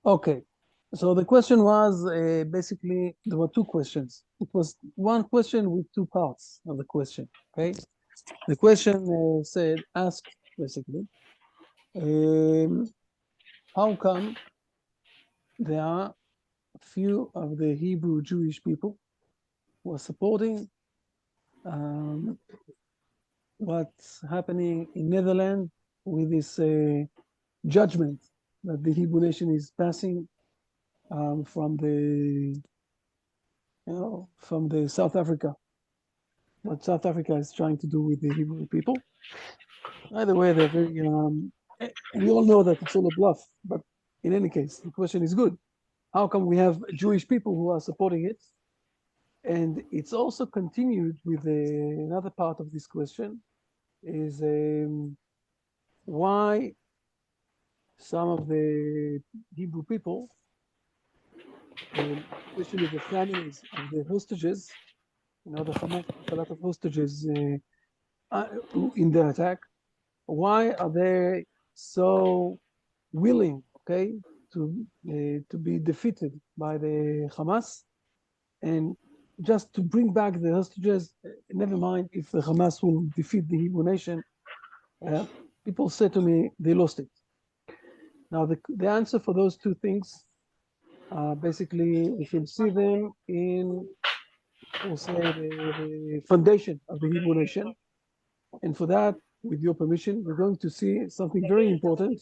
Okay. So the question was basically there were two questions. It was one question with two parts of the question. Okay. The question asked basically, um, how come there are a few of the Hebrew Jewish people who are supporting um, what's happening in Netherlands with this judgment that the Hebrew nation is passing from the from the South Africa, what South Africa is trying to do with the Hebrew people. Either way, they're very. We all know that it's all a bluff, but in any case, the question is good. How come we have Jewish people who are supporting it? And it's also continued with another part of this question is why some of the Hebrew people, especially the families of the hostages, the Hamas took a lot of hostages in the attack. Why are they so willing, okay, to be defeated by the Hamas and just to bring back the hostages? Never mind if the Hamas will defeat the Hebrew nation. Uh, People say to me they lost it. Now the answer for those two things, basically, we can see them in, we'll say, the foundation of the Hebrew nation. And for that, with your permission, we're going to see something very important.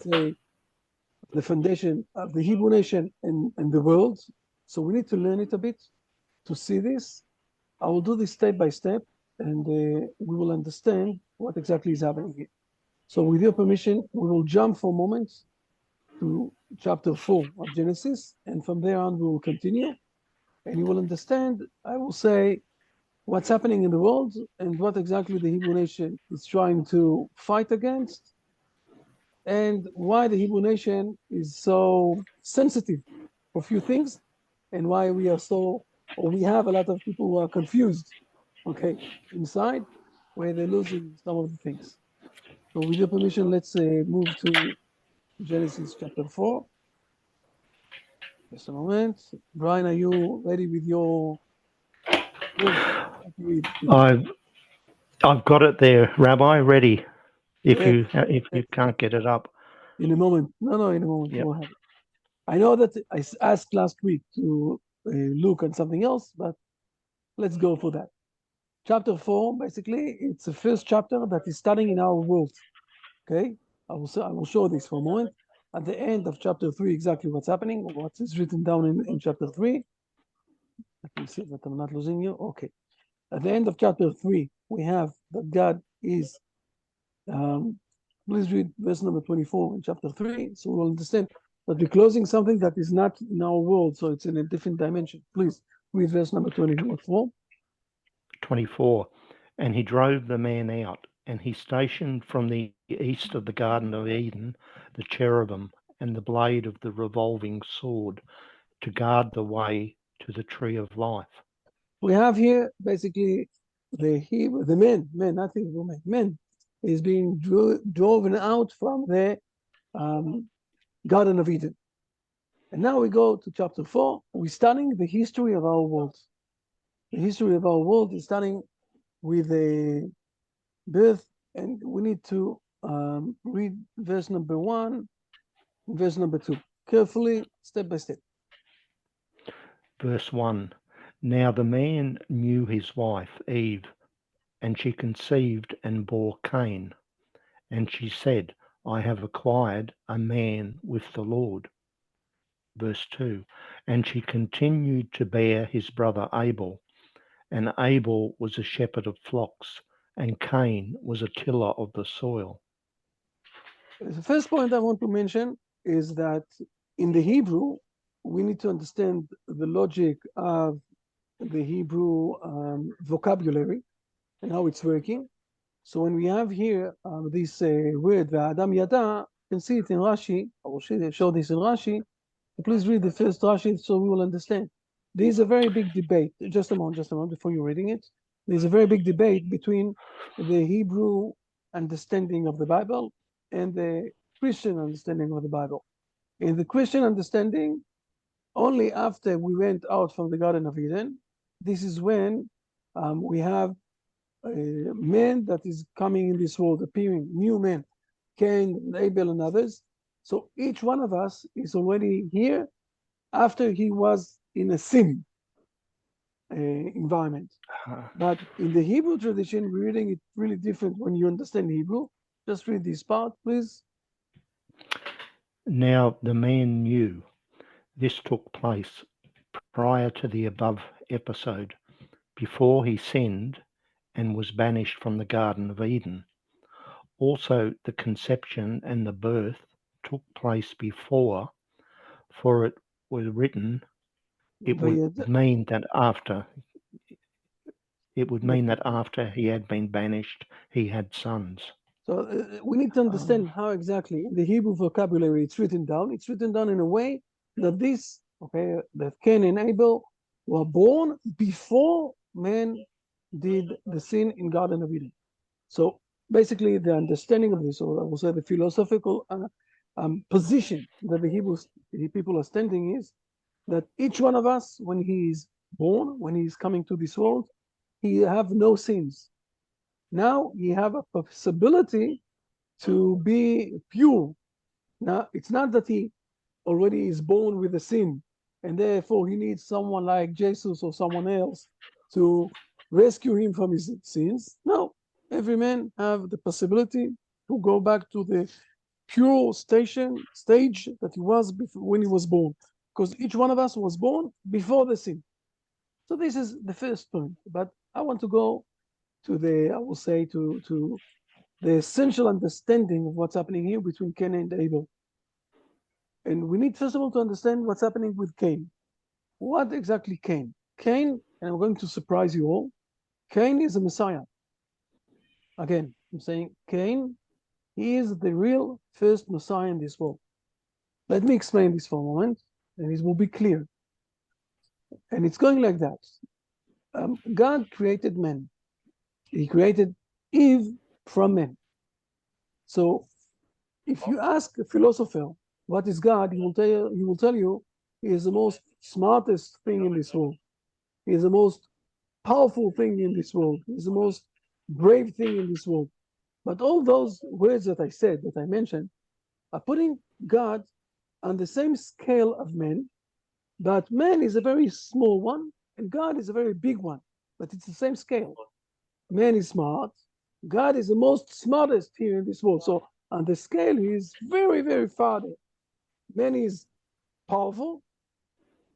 Say the foundation of the Hebrew nation and the world. So we need to learn it a bit to see this. I will do this step by step, and we will understand what exactly is happening here. So with your permission, we will jump for a moment to chapter 4 of Genesis, and from there on we will continue, and you will understand, I will say, what's happening in the world and what exactly the Hebrew nation is trying to fight against, and why the Hebrew nation is so sensitive for a few things, and why we are so, or we have a lot of people who are confused, okay, inside, where they're losing some of the things. So with your permission, let's move to Genesis chapter 4. Just a moment. Brian, are you ready with your verse? Read, please. I've I've got it there, Rabbi, ready. Great. If you can't get it up, In a moment. No, in a moment. yep. We'll have it. I know that I asked last week to look at something else, but let's go for that. Chapter 4, basically, it's the first chapter that is starting in our world. Okay? I will show this for a moment. At the end of chapter 3, exactly what's happening, what is written down in chapter 3. Let me see that I'm not losing you. Okay. At the end of chapter 3, we have that God is, um, please read verse number 24 in chapter 3, so we'll understand that we're closing something that is not in our world, so it's in a different dimension. Please read verse number 24. 24. And he drove the man out, and he stationed from the east of the Garden of Eden the cherubim and the blade of the revolving sword to guard the way to the tree of life. We have here basically the men, nothing women, men is being driven out from the um, Garden of Eden. And now we go to chapter 4. We're studying the history of our world. The history of our world is starting with a birth, and we need to read verse number 1, verse number 2, carefully, step by step. Verse 1. Now the man knew his wife, Eve, and she conceived and bore Cain. And she said, I have acquired a man with the Lord. Verse 2. And she continued to bear his brother Abel. And Abel was a shepherd of flocks, and Cain was a tiller of the soil. The first point I want to mention is that in the Hebrew, we need to understand the logic of the Hebrew vocabulary and how it's working. So when we have here this word, Adam Yada, you can see it in Rashi. I will show this in Rashi. Please read the first Rashi so we will understand. There is a very big debate. Just a moment before you're reading it. There's a very big debate between the Hebrew understanding of the Bible and the Christian understanding of the Bible. In the Christian understanding, only after we went out from the Garden of Eden, this is when we have men that is coming in this world, appearing, new men, Cain, Abel, and others. So each one of us is already here after he was in a sin environment. But in the Hebrew tradition, we're reading it really different when you understand Hebrew. Just read this part, please. Now the man knew this took place prior to the above episode, before he sinned and was banished from the Garden of Eden. Also, the conception and the birth took place before, for it was written, it would mean that after he had been banished, he had sons. So we need to understand how exactly in the Hebrew vocabulary it's written down. It's written down in a way that that Cain and Abel were born before man did the sin in Garden of Eden. So basically, the understanding of this, or I will say the philosophical position that the people are standing is that each one of us, when he is born, when he is coming to this world, he have no sins. Now he have a possibility to be pure. Now it's not that he already is born with a sin, and therefore he needs someone like Jesus or someone else to rescue him from his sins. No, every man have the possibility to go back to the pure stage that he was before, when he was born, because each one of us was born before the sin. So this is the first point. But I want to go to the essential understanding of what's happening here between Cain and Abel. And we need, first of all, to understand what's happening with Cain. What exactly Cain? Cain, and I'm going to surprise you all, Cain is a Messiah. Again, I'm saying Cain, he is the real first Messiah in this world. Let me explain this for a moment, and it will be clear. And it's going like that. God created man. He created Eve from man. So if you ask a philosopher what is God, he will tell you he is the most smartest thing in this world. He is the most powerful thing in this world. He is the most brave thing in this world. But all those words that I said, that I mentioned, are putting God on the same scale of man, but man is a very small one and God is a very big one, but it's the same scale. Man is smart, God is the most smartest here in this world. So on the scale, he is very, very farther. Man is powerful,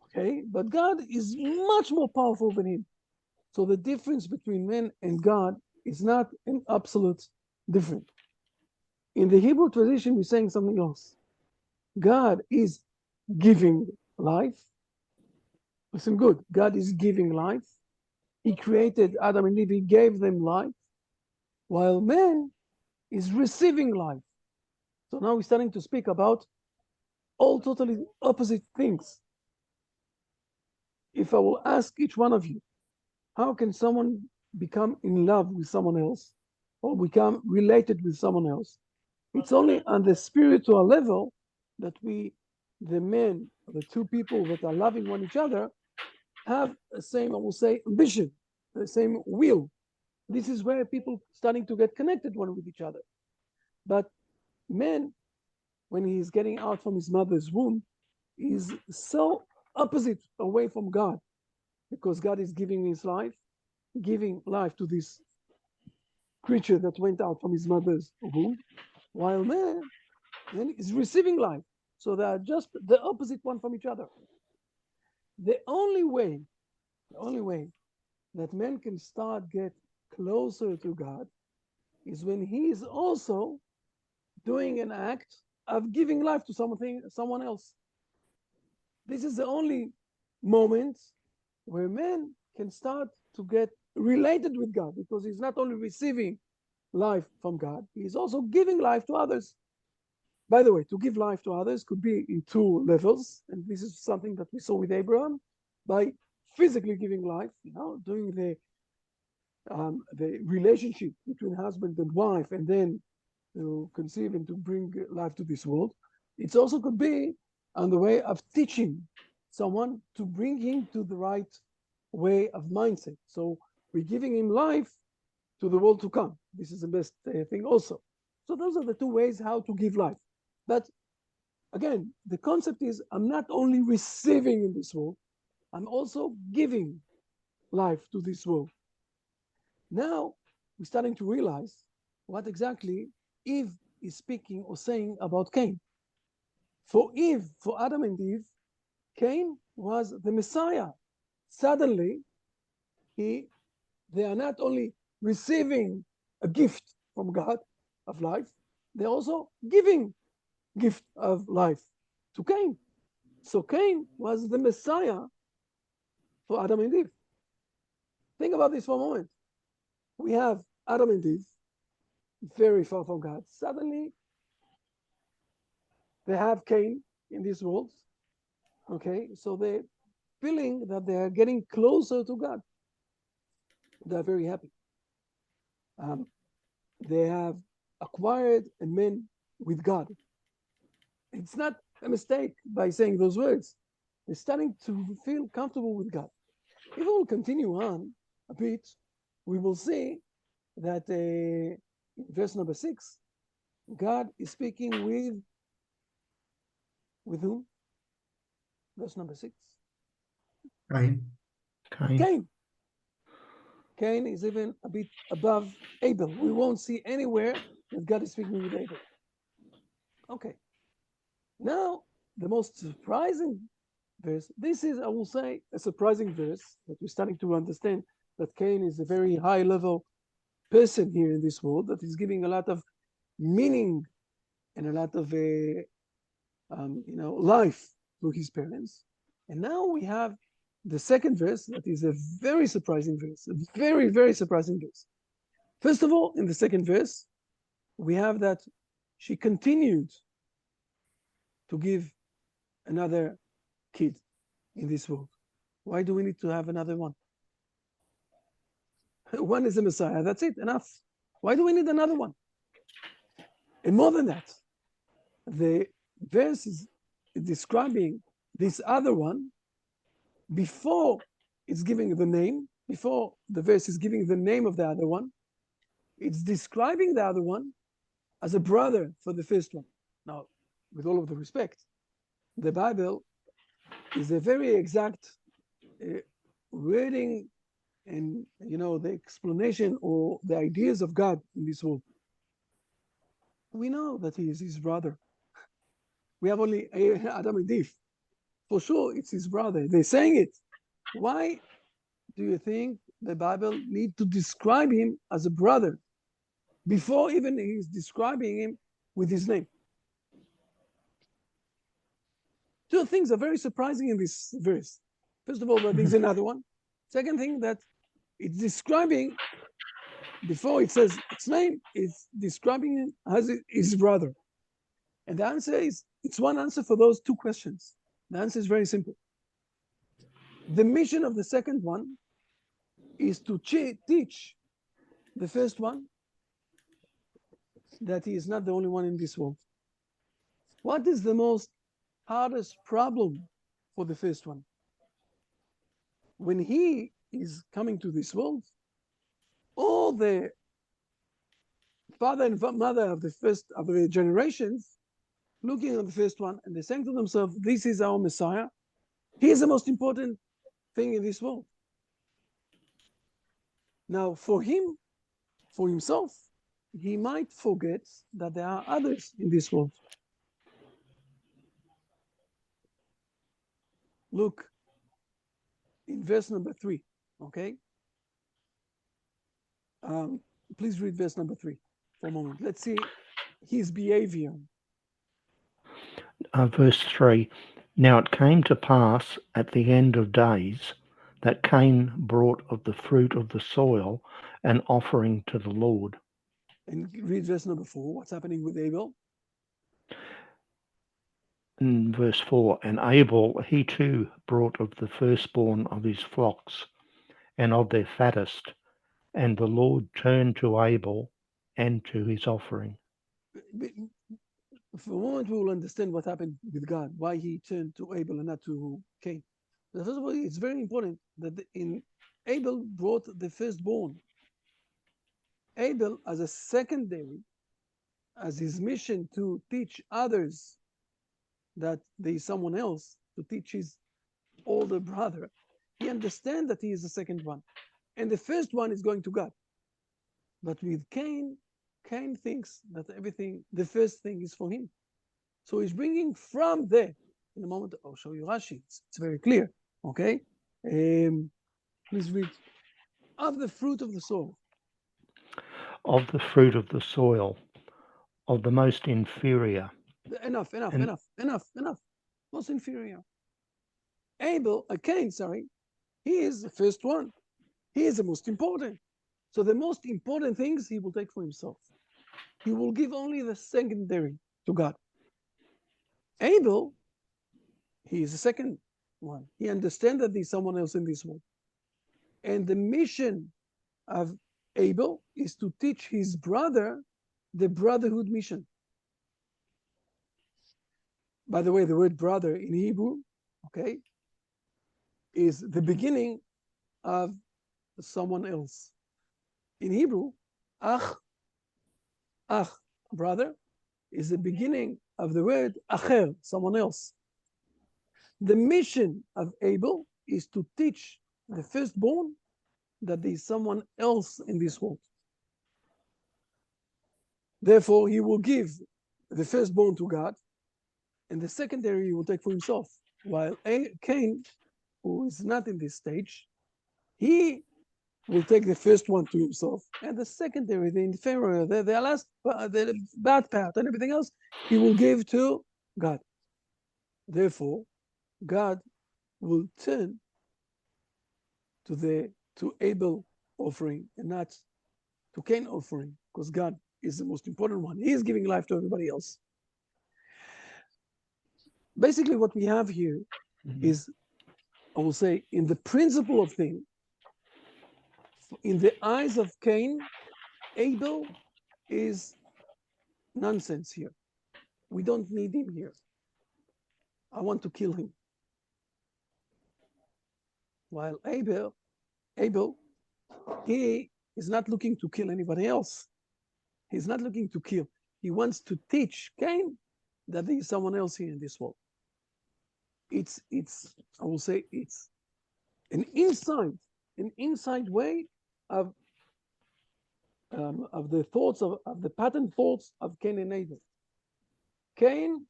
okay, but God is much more powerful than him. So the difference between man and God is not an absolute difference. In the Hebrew tradition, we're saying something else. God is giving life. Listen good. God is giving life. He created Adam and Eve. He gave them life, while man is receiving life. So now we're starting to speak about all totally opposite things. If I will ask each one of you, how can someone become in love with someone else or become related with someone else? It's only on the spiritual level that the men, the two people that are loving one each other, have the same, I will say, ambition, the same will. This is where people starting to get connected one with each other. But man, when he's getting out from his mother's womb, is so opposite away from God, because God is giving life to this creature that went out from his mother's womb, while man is receiving life. So they are just the opposite one from each other. The only way that man can start get closer to God is when he is also doing an act of giving life to someone else. This is the only moment where man can start to get related with God, because he's not only receiving life from God, he's also giving life to others. By the way, to give life to others could be in two levels, and this is something that we saw with Abraham, by physically giving life, doing the the relationship between husband and wife, and then to conceive and to bring life to this world. It also could be on the way of teaching someone to bring him to the right way of mindset. So we're giving him life to the world to come. This is the best thing also. So those are the two ways how to give life. But again, the concept is I'm not only receiving in this world, I'm also giving life to this world. Now we're starting to realize what exactly Eve is speaking or saying about Cain. For Eve, for Adam and Eve, Cain was the Messiah. Suddenly, they are not only receiving a gift from God of life, they're also giving gift of life to Cain. So Cain was the Messiah for Adam and Eve. Think about this for a moment. We have Adam and Eve, very far from God. Suddenly, they have Cain in this world. Okay, so they're feeling that they are getting closer to God. They're very happy. Um, they have acquired a man with God. It's not a mistake by saying those words. They're starting to feel comfortable with God. If we will continue on a bit, we will see that verse number 6, God is speaking with whom? Verse number 6. Cain. Cain. Cain is even a bit above Abel. We won't see anywhere that God is speaking with Abel. Okay. Now, the most surprising verse, this is, I will say, a surprising verse that we're starting to understand that Cain is a very high level person here in this world that is giving a lot of meaning and a lot of life to his parents. And now we have the second verse that is a very surprising verse, a very, very surprising verse. First of all, in the second verse, we have that she continued to give another kid in this world. Why do we need to have another one? One is the Messiah. That's it, enough. Why do we need another one? And more than that, the verse is describing this other one before it's giving the name, before the verse is giving the name of the other one, it's describing the other one as a brother for the first one. Now, with all of the respect, the Bible is a very exact wording and the explanation or the ideas of God in this world. We know that he is his brother. We have only Adam and Eve. For sure, it's his brother. They're saying it. Why do you think the Bible need to describe him as a brother before even he's describing him with his name? Two things are very surprising in this verse. First of all, that there's another one. Second thing, that it's describing, before it says its name, it's describing him as his brother. And the answer is, it's one answer for those two questions. The answer is very simple. The mission of the second one is to teach the first one that he is not the only one in this world. What is the most hardest problem for the first one? When he is coming to this world, all the father and mother of the generations looking at the first one, and they're saying to themselves, this is our Messiah. He is the most important thing in this world. Now, for himself, he might forget that there are others in this world. Look in verse number 3, okay? Please read verse number 3 for a moment. Let's see his behavior. Verse 3. Now it came to pass at the end of days that Cain brought of the fruit of the soil an offering to the Lord. And read verse number 4. What's happening with Abel? In verse 4, and Abel, he too brought of the firstborn of his flocks and of their fattest, And the Lord turned to Abel and to his offering. For a moment, we will understand what happened with God, why he turned to Abel and not to Cain. But first of all, it's very important that in Abel brought the firstborn. Abel, as a secondary, as his mission to teach others that there is someone else, to teach his older brother, he understands that he is the second one. And the first one is going to God. But with Cain, Cain thinks that everything, the first thing is for him. So he's bringing from there. In a moment, I'll show you Rashi. It's very clear. Okay? Please read. Of the fruit of the soul. Of the fruit of the soil, of the most inferior. Enough. And- Most inferior. Cain, he is the first one. He is the most important. So the most important things he will take for himself. He will give only the secondary to God. Abel, he is the second one. He understands that there's someone else in this world. And the mission of Abel is to teach his brother the brotherhood mission. By the way, the word brother in Hebrew, okay, is the beginning of someone else. In Hebrew, ach, brother, is the beginning of the word acher, someone else. The mission of Abel is to teach the firstborn that there is someone else in this world. Therefore, he will give the firstborn to God, and the secondary he will take for himself. While Cain, who is not in this stage, he will take the first one to himself, and the secondary, the inferior, the last, the bad part, and everything else, he will give to God. Therefore, God will turn to Abel offering and not to Cain offering, because God is the most important one. He is giving life to everybody else. Basically, what we have here is, I will say, in the principle of thing, in the eyes of Cain, Abel is nonsense here. We don't need him here. I want to kill him. While Abel, he is not looking to kill anybody else. He's not looking to kill. He wants to teach Cain that there is someone else here in this world. It's I will say it's an inside way of the thoughts of the pattern thoughts of Cain and Abel. Cain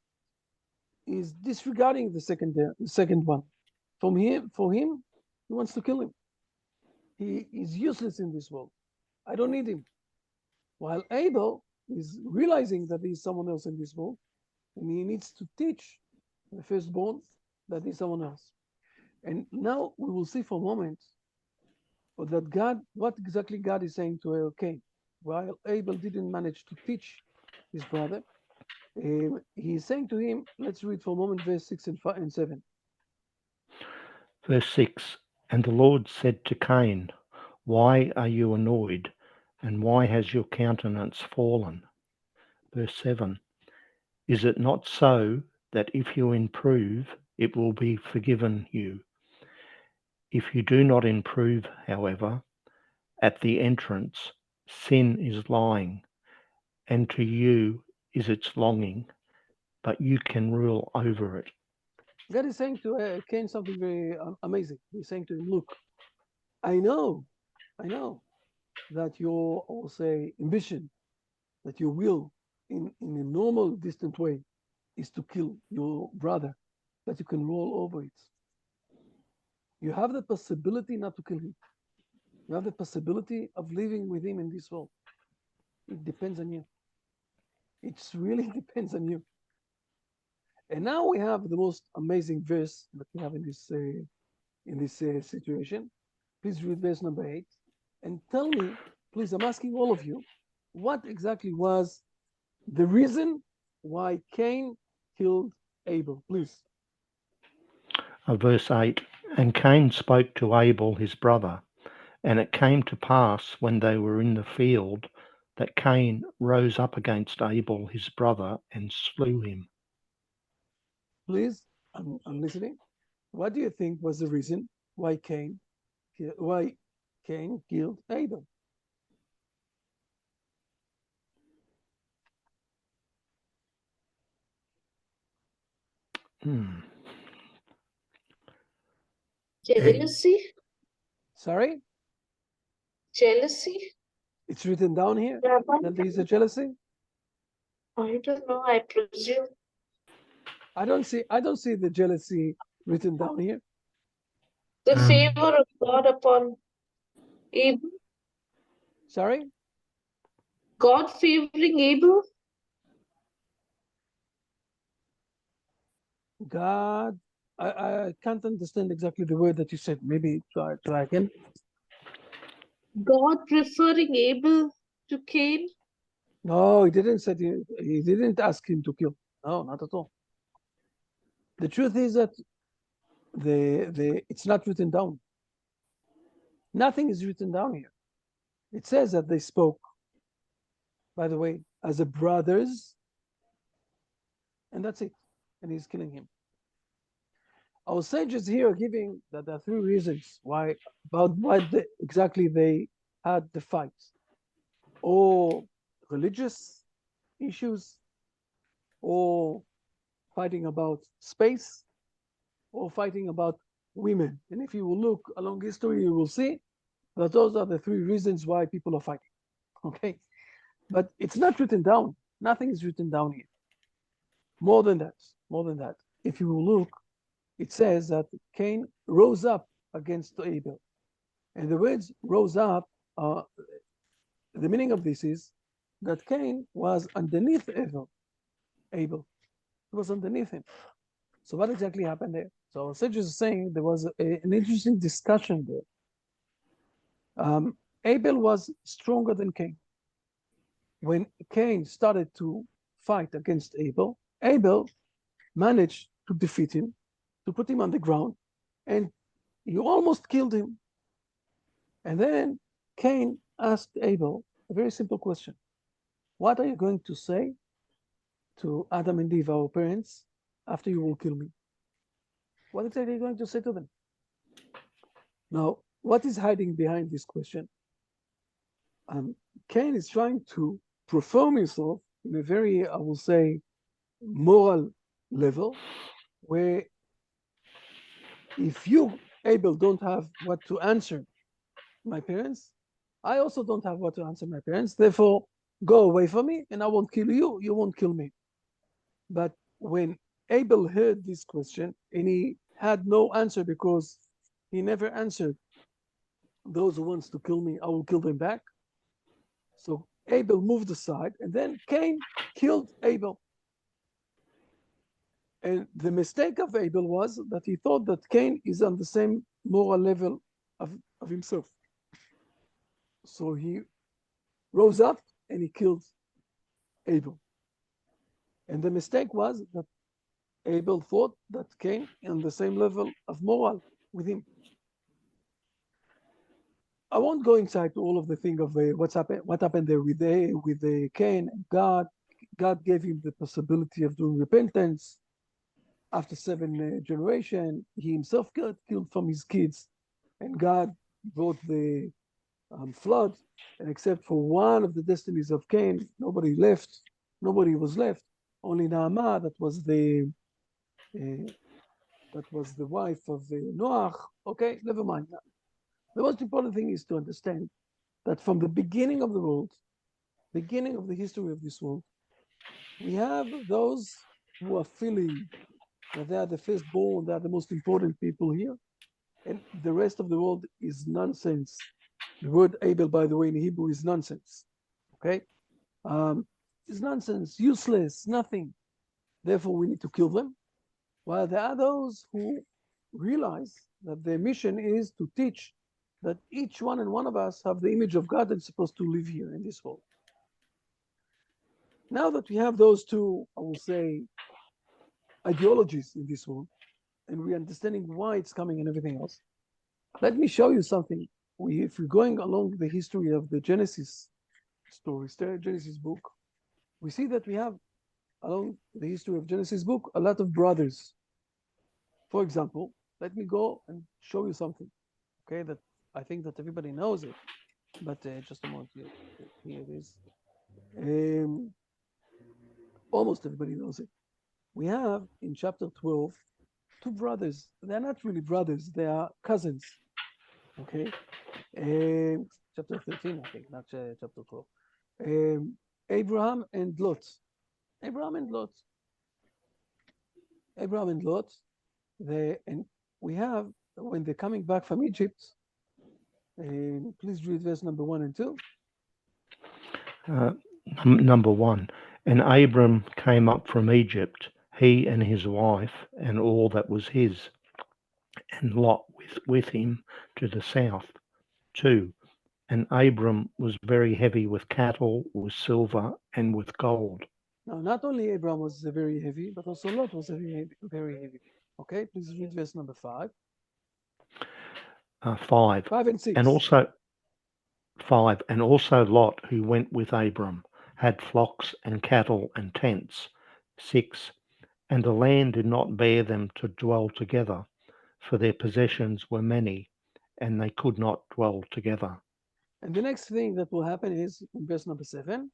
is disregarding the second one. For him, he wants to kill him. He is useless in this world. I don't need him. While Abel is realizing that there is someone else in this world, and he needs to teach the firstborn that there is someone else. And now we will see for a moment that what exactly God is saying to Cain. While Abel didn't manage to teach his brother, he is saying to him, let's read for a moment verse 6 and 7. Verse 6, and the Lord said to Cain, why are you annoyed, and why has your countenance fallen? Verse 7, is it not so that if you improve, it will be forgiven you? If you do not improve, however, at the entrance, sin is lying, and to you is its longing, but you can rule over it. God is saying to Cain something very amazing. He's saying to him, look, I know that your, I will say, ambition, that your will in a normal, distant way is to kill your brother, that you can roll over it. You have the possibility not to kill him. You have the possibility of living with him in this world. It depends on you. It really depends on you. And now we have the most amazing verse that we have in this situation. Please read verse number 8 and tell me, please, I'm asking all of you, what exactly was the reason why Cain killed Abel? Please. Verse 8, and Cain spoke to Abel his brother, And it came to pass when they were in the field that Cain rose up against Abel his brother and slew him. Please, I'm listening. What do you think was the reason why Cain killed Abel? Hmm. Jealousy? Sorry? Jealousy? It's written down here Rabbi? that there is a jealousy? I don't know, I presume. I don't see the jealousy written down here. The Um, favor of God upon Abel? Sorry? God favoring Abel? God, I can't understand exactly the word that you said. Maybe try again. God preferring Abel to Cain? No, he didn't say he didn't ask him to kill. No, not at all. The truth is that it's not written down. Nothing is written down here. It says that they spoke, by the way, as a brothers, and that's it. And he's killing him. Our sages here are giving that there are three reasons why exactly they had the fight, or religious issues, or fighting about space, or fighting about women. And if you will look along history, you will see that those are the three reasons why people are fighting. Okay, but it's not written down. Nothing is written down here. More than that, if you will look, it says that Cain rose up against Abel. And the words rose up, the meaning of this is that Cain was underneath Abel. He was underneath him. So what exactly happened there? So our sages are saying there was an interesting discussion there. Abel was stronger than Cain. When Cain started to fight against Abel, Abel managed to defeat him, to put him on the ground, and he almost killed him. And then Cain asked Abel a very simple question. What are you going to say to Adam and Eve, our parents, after you will kill me? What exactly are you going to say to them? Now, what is hiding behind this question? Cain is trying to perform himself in a very, I will say, moral level, where if you, Abel, don't have what to answer my parents, I also don't have what to answer my parents. Therefore, go away from me and I won't kill you. You won't kill me. But when Abel heard this question and he had no answer because he never answered, those who wants to kill me, I will kill them back. So Abel moved aside and then Cain killed Abel. And the mistake of Abel was that he thought that Cain is on the same moral level of himself. So he rose up and he killed Abel. And the mistake was that Abel thought that Cain on the same level of moral with him. I won't go inside to all of the thing of what happened there with Cain and God. God gave him the possibility of doing repentance. After 7 generations, he himself got killed from his kids, and God brought the flood. And except for one of the destinies of Cain, nobody was left. Only Naamah, that was the wife of Noah. Okay, never mind. The most important thing is to understand that from the beginning of the world, beginning of the history of this world, we have those who are feeling that they are the firstborn, they are the most important people here, and the rest of the world is nonsense. The word Abel, by the way, in Hebrew is nonsense. Okay, it's nonsense, useless, nothing. Therefore, we need to kill them. While there are those who realize that their mission is to teach that each one and one of us have the image of God and supposed to live here in this world. Now that we have those two, I will say, ideologies in this world, and we're understanding why it's coming and everything else, let me show you something if we're going along the history of the Genesis stories, the Genesis book, we see that we have along the history of Genesis book a lot of brothers. For example, let me go and show you something, okay, that I think that everybody knows it, but just a moment, here it is. Almost everybody knows it. We have in chapter 12 two brothers. They're not really brothers, they are cousins, okay. Chapter 13, I think, not chapter 12. Abraham and Lot. Abraham and Lot. Abraham and Lot. And we have, when they're coming back from Egypt, please read verse number 1 and 2. Number 1. And Abram came up from Egypt, he and his wife, and all that was his, and Lot with him to the south. 2. And Abram was very heavy with cattle, with silver, and with gold. Now, not only Abraham was very heavy, but also Lot was very heavy. Very heavy. Okay, please read verse number 5. 5. 5 and 6. And also 5. And also Lot, who went with Abram, had flocks and cattle and tents. 6. And the land did not bear them to dwell together, for their possessions were many, and they could not dwell together. And the next thing that will happen is in verse number 7.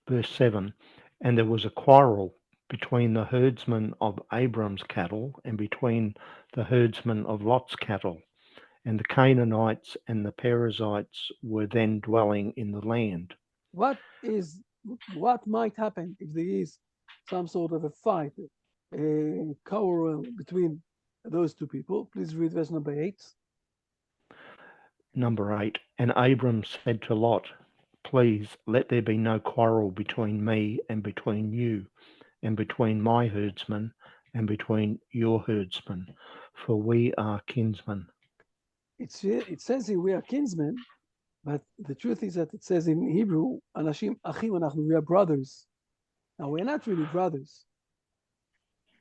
Verse 7. And there was a quarrel between the herdsmen of Abram's cattle and between the herdsmen of Lot's cattle. And the Canaanites and the Perizzites were then dwelling in the land. What might happen if there is some sort of a fight, a quarrel between those two people? Please read verse number 8. Number 8. And Abram said to Lot, please let there be no quarrel between me and between you, and between my herdsmen and between your herdsmen, for we are kinsmen. It says here we are kinsmen, but the truth is that it says in Hebrew, Anashim Achim Anachnu, we are brothers. Now, we're not really brothers.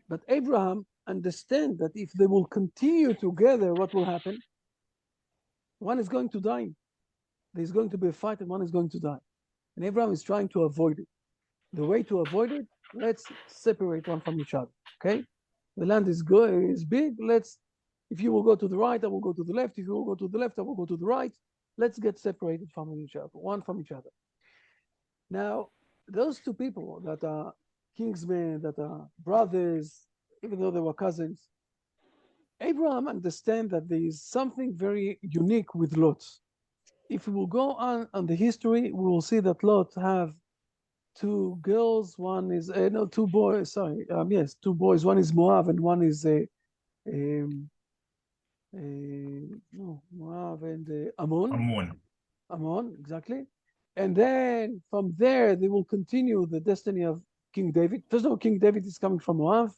But Abraham understands that if they will continue together, what will happen? One is going to die. There's going to be a fight and one is going to die. And Abraham is trying to avoid it. The way to avoid it, let's separate one from each other, okay? The land is big, if you will go to the right, I will go to the left. If you will go to the left, I will go to the right. Let's get separated from each other, one from each other. Now, those two people that are kinsmen, that are brothers, even though they were cousins, Abraham understands that there is something very unique with Lot. If we will go on the history, we will see that Lot have two girls. One is two boys. Sorry, yes, two boys. One is Moab and one is Moab and Ammon. Ammon, exactly. And then from there, they will continue the destiny of King David. First of all, King David is coming from Moab,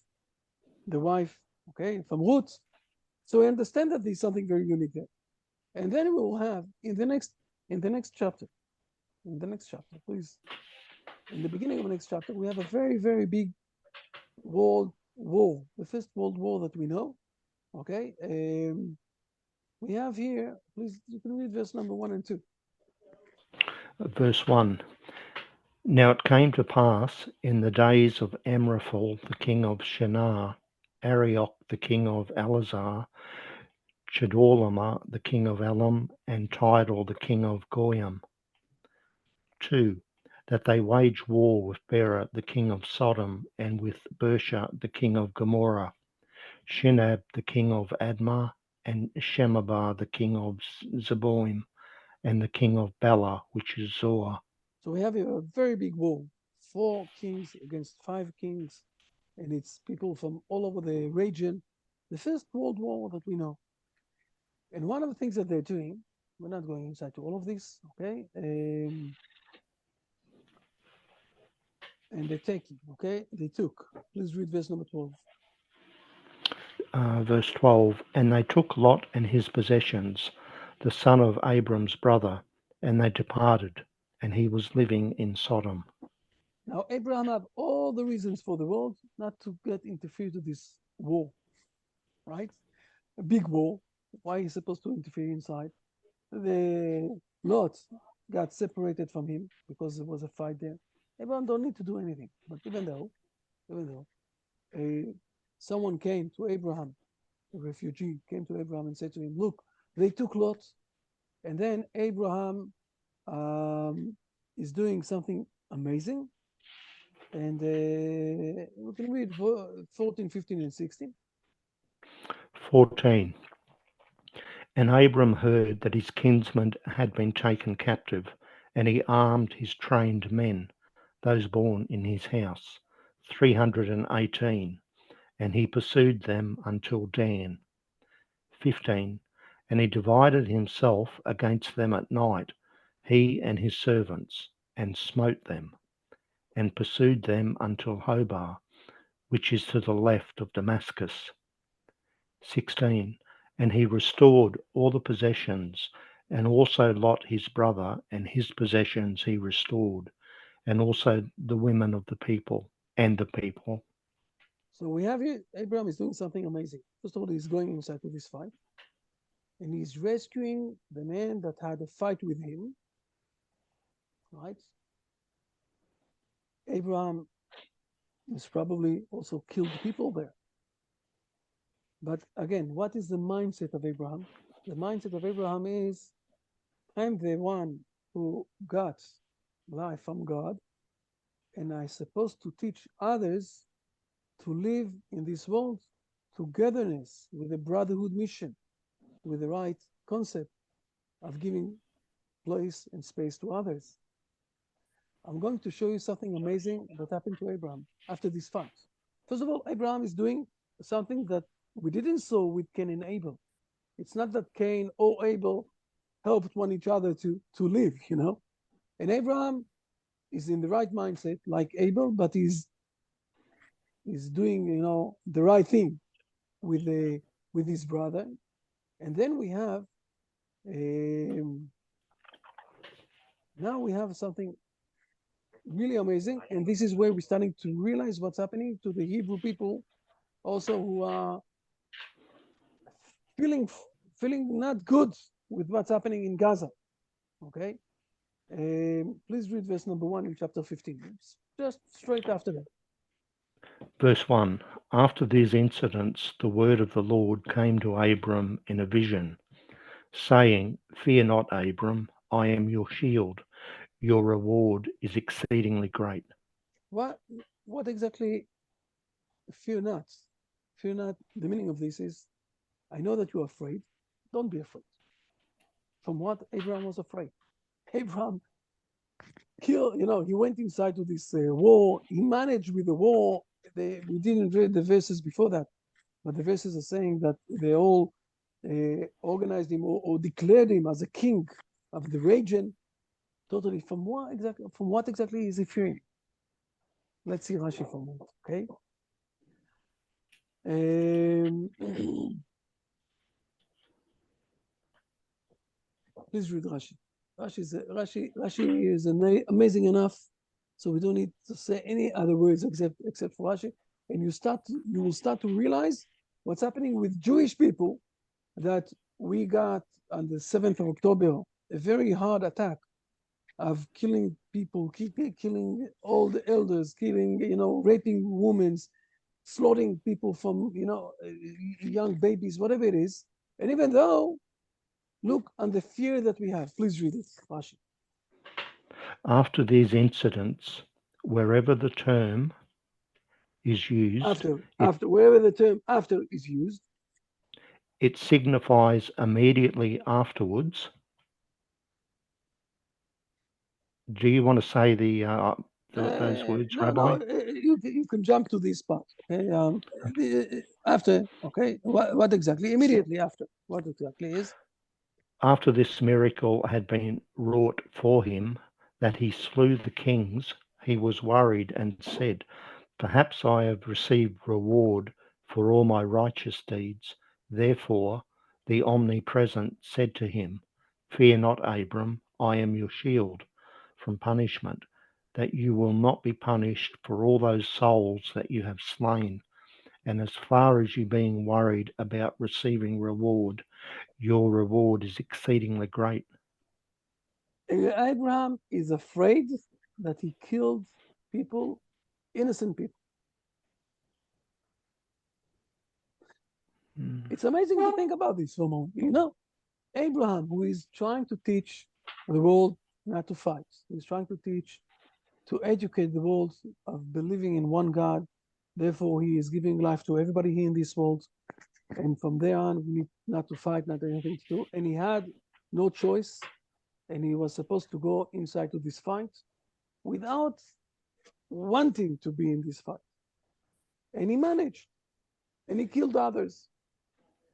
the wife, okay, from Ruth. So we understand that there's something very unique there. And then we will have in the next chapter, please. In the beginning of the next chapter, we have a very, very big world war, the first world war that we know. Okay. We have here, please, you can read verse number 1 and 2. Verse 1. Now it came to pass in the days of Amraphel the king of Shinar, Arioch the king of Elazar, Chedorlaomer the king of Elam, and Tidal the king of Goyim. 2. That they waged war with Bera the king of Sodom, and with Bersha the king of Gomorrah, Shinab the king of Admah, and Shemabar the king of Zeboim, and the king of Bela, which is Zoar. So we have a very big war, 4 kings against 5 kings, and it's people from all over the region. The first world war that we know. And one of the things that they're doing, we're not going inside to all of this, okay? And they're taking, okay? They took. Please read verse number 12. Verse 12. And they took Lot and his possessions, the son of Abram's brother, and they departed, and he was living in Sodom. Now, Abraham had all the reasons for the world not to get interfered to this war, right? A big war. Why he's supposed to interfere inside? The Lot got separated from him because there was a fight there. Abraham don't need to do anything. But even though someone came to Abraham, a refugee came to Abraham and said to him, "Look, they took Lot," and then Abraham is doing something amazing. And we can read 14, 15, and 16. 14. And Abram heard that his kinsman had been taken captive, and he armed his trained men, those born in his house, 318, and he pursued them until Dan. 15. And he divided himself against them at night, he and his servants, and smote them, and pursued them until Hobah, which is to the left of Damascus. 16. And he restored all the possessions, and also Lot his brother, and his possessions he restored, and also the women of the people, and the people. So we have here, Abraham is doing something amazing. First of all, he's going inside to this fight, and he's rescuing the man that had a fight with him, right? Abraham has probably also killed people there. But again, what is the mindset of Abraham? The mindset of Abraham is, I'm the one who got life from God, and I'm supposed to teach others to live in this world togetherness with a brotherhood mission, with the right concept of giving place and space to others. I'm going to show you something amazing that happened to Abraham after this fight. First of all, Abraham is doing something that we didn't saw with Cain and Abel. It's not that Cain or Abel helped one each other to live, you know. And Abraham is in the right mindset, like Abel, but he's doing, you know, the right thing with his brother. And then we have now we have something really amazing, and this is where we're starting to realize what's happening to the Hebrew people, also who are feeling not good with what's happening in Gaza. Okay, please read verse number 1 in chapter 15, just straight after that. Verse 1. After these incidents, the word of the Lord came to Abram in a vision, saying, Fear not, Abram, I am your shield. Your reward is exceedingly great. What exactly? Fear not. Fear not. The meaning of this is, I know that you're afraid. Don't be afraid. From what Abraham was afraid. Abraham killed, you know, he went inside to this war. He managed with the war. We didn't read the verses before that, but the verses are saying that they all organized him or declared him as a king of the region. Totally. From what exactly is he fearing? Let's see Rashi for a moment, okay? Please read Rashi. Rashi is amazing enough, so we don't need to say any other words except for Rashi. And you will start to realize what's happening with Jewish people, that we got on the 7th of October a very hard attack of killing people, killing all the elders, killing, you know, raping women, slaughtering people from, you know, young babies, whatever it is. And even though, look on the fear that we have. Please read it, Rashi. After these incidents, wherever the term is used, after wherever the term after is used, it signifies immediately afterwards. Do you want to say those words, no, Rabbi? No, you can jump to this part. Okay, after. Okay, what exactly? Immediately after. What exactly is? After this miracle had been wrought for him, that he slew the kings, he was worried and said, Perhaps I have received reward for all my righteous deeds. Therefore, the Omnipresent said to him, Fear not, Abram, I am your shield from punishment, that you will not be punished for all those souls that you have slain, And as far as you being worried about receiving reward, your reward is exceedingly great. Abraham is afraid that he killed people, innocent people. It's amazing to think about this for a moment. You know, Abraham, who is trying to teach the world not to fight, he's trying to teach, to educate the world of believing in one God. Therefore, he is giving life to everybody here in this world. And from there on, we need not to fight, not anything to do. And he had no choice. And he was supposed to go inside to this fight without wanting to be in this fight. And he managed. And he killed others.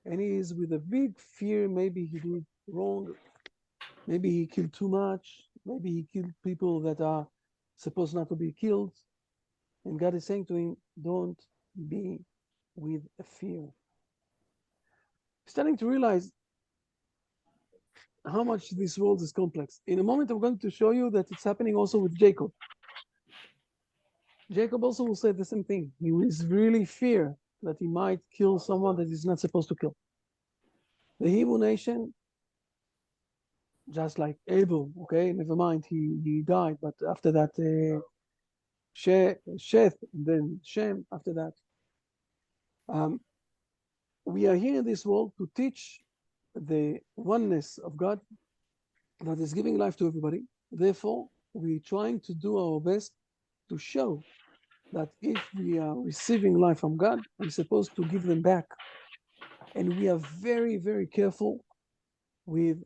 And he is with a big fear. Maybe he did wrong. Maybe he killed too much. Maybe he killed people that are supposed not to be killed. And God is saying to him, don't be with a fear. Starting to realize how much this world is complex. In a moment, I'm going to show you that it's happening also with Jacob. Jacob also will say the same thing. He is really fear that he might kill someone that he's not supposed to kill. The Hebrew nation, just like Abel, okay, never mind, he died, but after that, Sheth, and then Shem after that. We are here in this world to teach the oneness of God that is giving life to everybody. Therefore, we're trying to do our best to show that if we are receiving life from God, we're supposed to give them back. And we are very, very careful with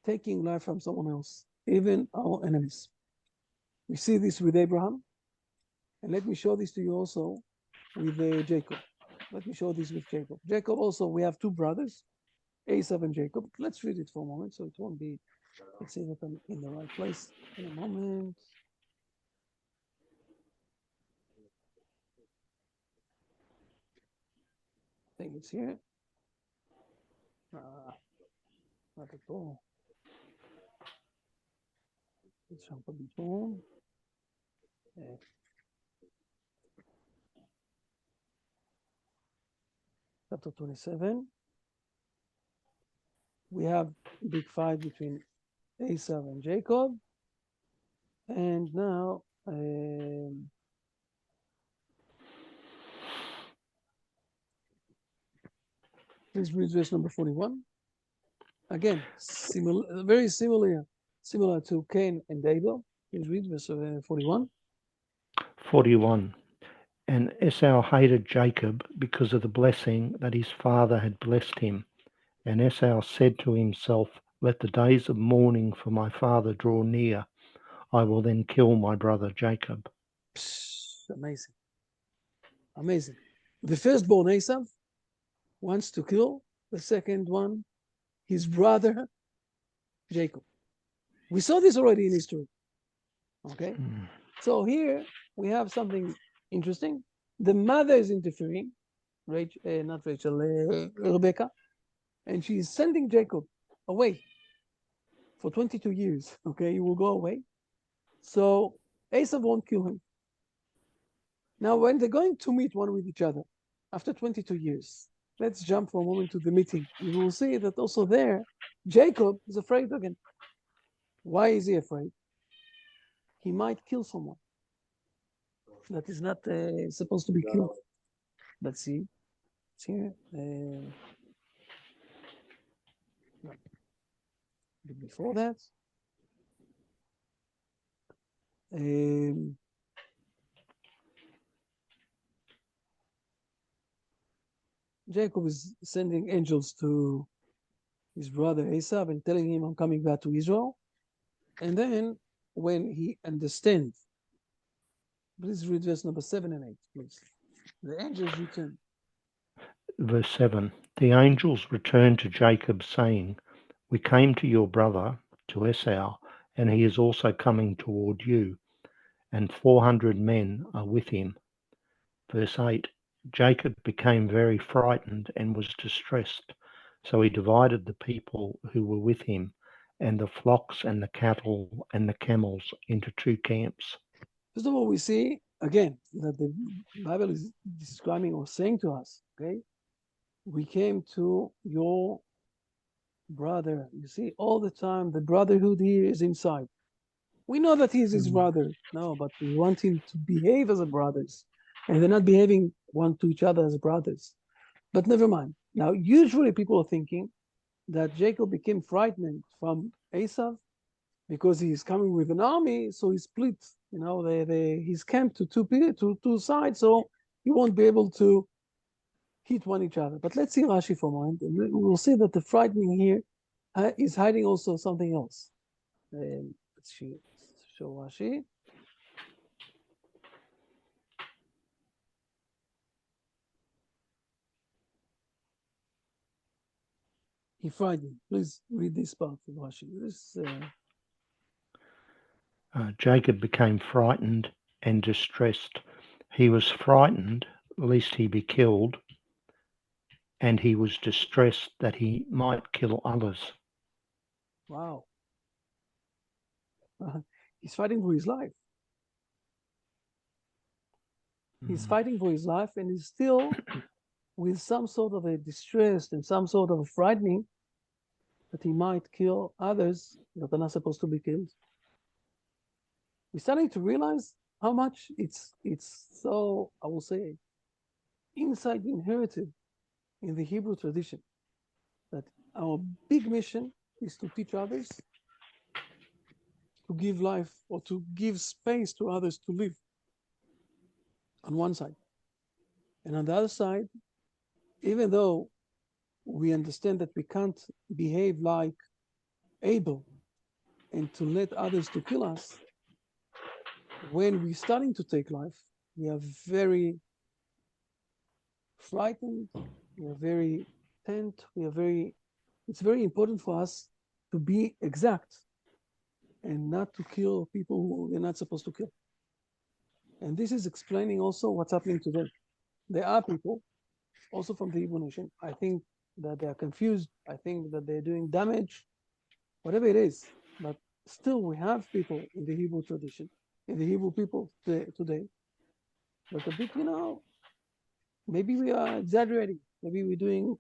taking life from someone else, even our enemies. We see this with Abraham. And let me show this to you also with Jacob. Let me show this with Jacob. Jacob also, we have two brothers, Esau and Jacob. Let's read it for a moment so it won't be, let's see that I'm in the right place in a moment. I think it's here. Not at all. It's jump a bit more. Chapter 27. We have a big fight between Esau and Jacob. And now, please read verse number 41. Again, very similar to Cain and Abel. Please read verse 41. 41. And Esau hated Jacob because of the blessing that his father had blessed him. And Esau said to himself, let the days of mourning for my father draw near. I will then kill my brother Jacob. Amazing. Amazing. The firstborn Esau wants to kill the second one, his brother Jacob. We saw this already in history. Okay? So here we have something interesting. The mother is interfering, not Rachel, Rebecca, and she's sending Jacob away for 22 years. Okay, he will go away. So Esau won't kill him. Now, when they're going to meet one with each other after 22 years, let's jump for a moment to the meeting. You will see that also there, Jacob is afraid again. Why is he afraid? He might kill someone that is not supposed to be killed. Let's see. It's here. Before that. Jacob is sending angels to his brother Esau and telling him, I'm coming back to Israel. And then when he understands, please read verse number 7 and 8, please. The angels return. Verse 7. The angels returned to Jacob, saying, we came to your brother, to Esau, and he is also coming toward you, and 400 men are with him. Verse 8. Jacob became very frightened and was distressed, so he divided the people who were with him, and the flocks and the cattle and the camels into two camps. First of all, we see again, that the Bible is describing or saying to us, okay, we came to your brother. You see, all the time, the brotherhood here is inside. We know that he is his brother, no, but we want him to behave as a brothers, and they're not behaving one to each other as brothers. But never mind. Now, usually people are thinking that Jacob became frightened from Esau because he's coming with an army, so he split, he's camped to two sides, so he won't be able to hit one each other. But let's see Rashi for a moment, and we'll see that the frightening here is hiding also something else. Let's show Rashi. He frightened. Please read this part of Rashi. Jacob became frightened and distressed. He was frightened lest he be killed, and he was distressed that he might kill others. Wow. He's fighting for his life. He's fighting for his life, and he's still with some sort of a distress and some sort of a frightening that he might kill others that are not supposed to be killed. We're starting to realize how much it's so, I will say, inside inherited in the Hebrew tradition, that our big mission is to teach others, to give life or to give space to others to live on one side. And on the other side, even though we understand that we can't behave like Abel and to let others to kill us, when we're starting to take life, we are very frightened, we are very tense, it's very important for us to be exact and not to kill people who we're not supposed to kill. And this is explaining also what's happening today. There are people, also from the Hebrew nation, I think that they are confused, I think that they're doing damage, whatever it is, but still we have people in the Hebrew tradition, in the Hebrew people today, that a bit, maybe we are exaggerating, maybe we're doing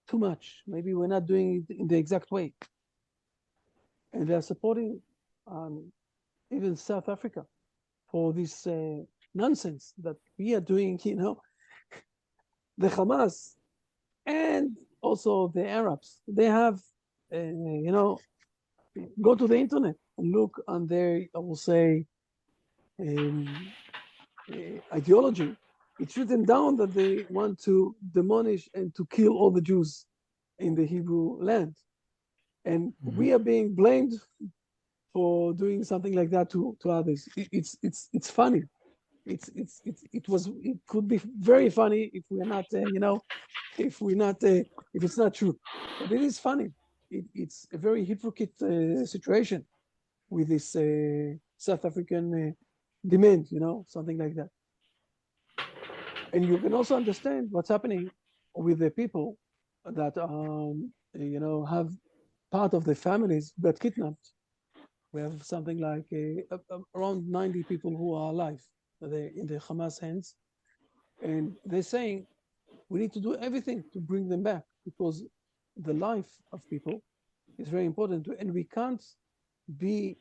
too much, maybe we're not doing it in the exact way. And they're supporting even South Africa for this nonsense that we are doing, the Hamas and also the Arabs. They have, go to the internet and look on their, I will say, ideology. It's written down that they want to demolish and to kill all the Jews in the Hebrew land. And we are being blamed for doing something like that to others. It's funny. It could be very funny if we're not, if it's not true. But it is funny. It's a very hypocrite situation with this South African demand, something like that. And you can also understand what's happening with the people that, have part of the families got kidnapped. We have something like around 90 people who are alive. They're in the Hamas hands. And they're saying, we need to do everything to bring them back because the life of people is very important. And we can't be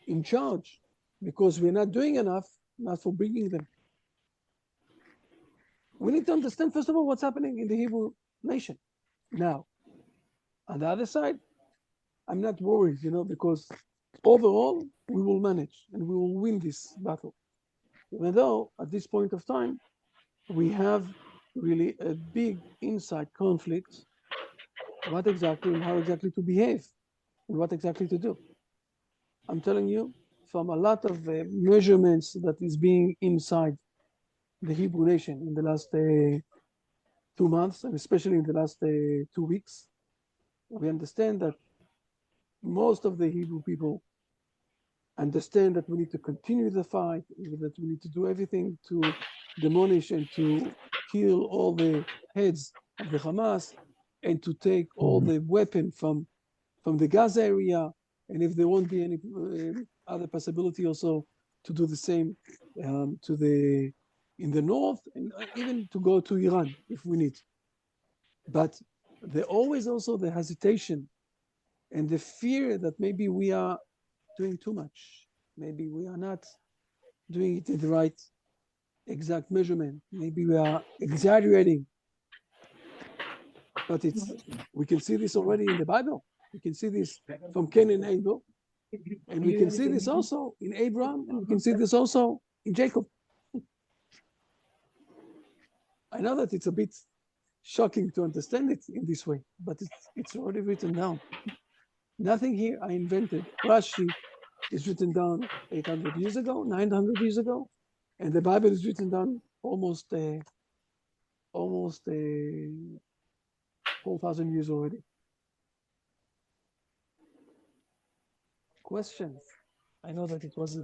in charge because we're not doing enough, not for bringing them. We need to understand, first of all, what's happening in the Hebrew nation. Now, on the other side, I'm not worried, because overall, we will manage and we will win this battle. Even though at this point of time, we have really a big inside conflict, what exactly and how exactly to behave and what exactly to do. I'm telling you, from a lot of measurements that is being inside the Hebrew nation in the last 2 months, and especially in the last 2 weeks, we understand that most of the Hebrew people understand that we need to continue the fight, that we need to do everything to demolish and to kill all the heads of the Hamas and to take all the weapon from the Gaza area. And if there won't be any other possibility also to do the same in the north, and even to go to Iran if we need. But there always also the hesitation and the fear that maybe we are doing too much. Maybe we are not doing it in the right exact measurement. Maybe we are exaggerating. But we can see this already in the Bible. We can see this from Cain and Abel. And we can see this also in Abraham, and we can see this also in Jacob. I know that it's a bit shocking to understand it in this way, but it's already written down. Nothing here I invented. Rashi is written down 800 years ago, 900 years ago, and the Bible is written down almost 4,000 years already. Questions? I know that it was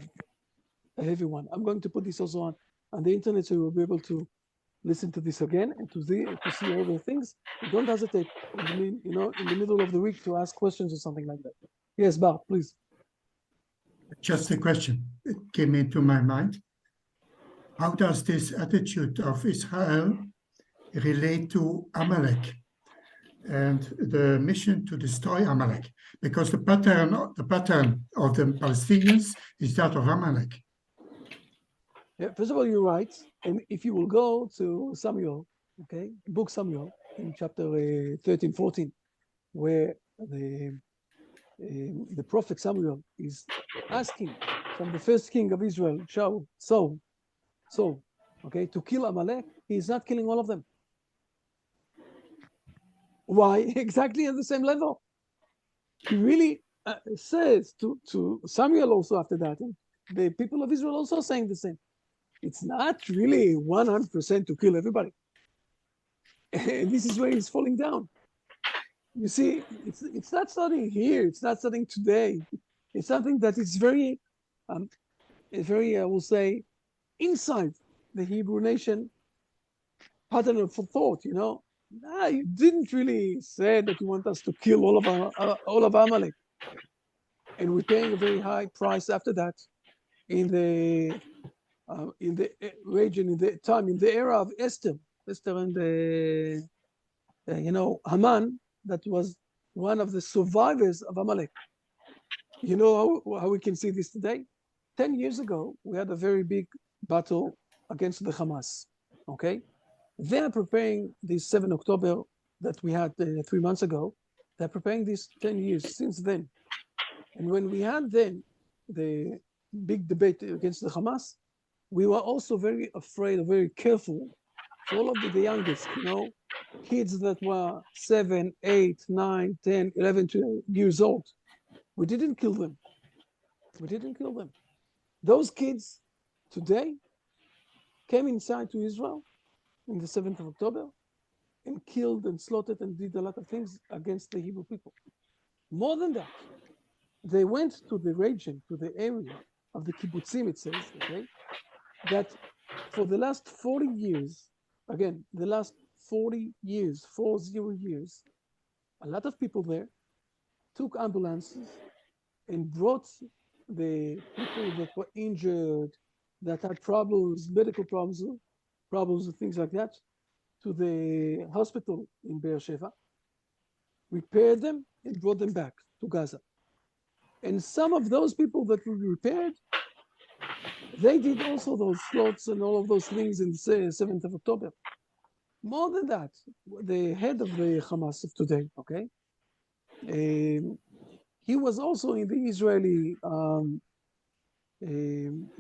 a heavy one. I'm going to put this also on the internet so you'll be able to listen to this again and to see all the things. Don't hesitate, in the middle of the week to ask questions or something like that. Yes, Bar, please. Just a question. It came into my mind. How does this attitude of Israel relate to Amalek and the mission to destroy Amalek? Because the pattern of the Palestinians is that of Amalek. Yeah, first of all, you're right. And if you will go to Samuel, okay, book Samuel in chapter 13, 14, where the prophet Samuel is asking from the first king of Israel, Saul, okay, to kill Amalek, he's not killing all of them. Why? Exactly at the same level. He really says to Samuel also after that, and the people of Israel also saying the same. It's not really 100% to kill everybody. And this is where he's falling down. You see, it's not starting here. It's not starting today. It's something that is very, I will say, inside the Hebrew nation pattern of thought. You didn't really say that you want us to kill all of Amalek, and we're paying a very high price after that in the region, in the era of Esther and Haman, that was one of the survivors of Amalek. You know how we can see this today? 10 years ago, we had a very big battle against the Hamas, okay? They are preparing this 7 October that we had 3 months ago. They're preparing this 10 years since then. And when we had then the big debate against the Hamas, we were also very afraid, very careful for all of the youngest, kids that were 7, 8, 9, 10, 11 years old. We didn't kill them. Those kids today came inside to Israel in the 7th of October and killed and slaughtered and did a lot of things against the Hebrew people. More than that, they went to the region, to the area of the kibbutzim, it says, okay, that for the last 40 years, again, the last 40 years, 40 years, a lot of people there took ambulances and brought the people that were injured, that had problems, medical problems, and things like that, to the hospital in Beersheba, repaired them, and brought them back to Gaza. And some of those people that were repaired, they did also those slots and all of those things in the 7th of October. More than that, the head of the Hamas of today, okay, he was also in the Israeli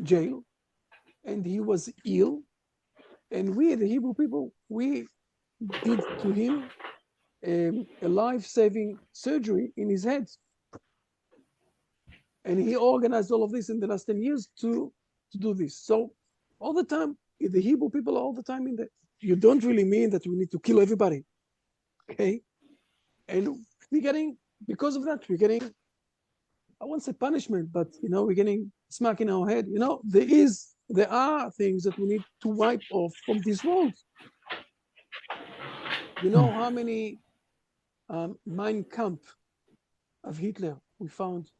jail, and he was ill. And we, the Hebrew people, we did to him a life-saving surgery in his head. And he organized all of this in the last 10 years to do this. So all the time, the Hebrew people are all the time in there. You don't really mean that we need to kill everybody, okay? And because of that, we're getting, I won't say punishment, but, we're getting smack in our head. There are things that we need to wipe off from this world. You know how many Mein Kampf of Hitler we found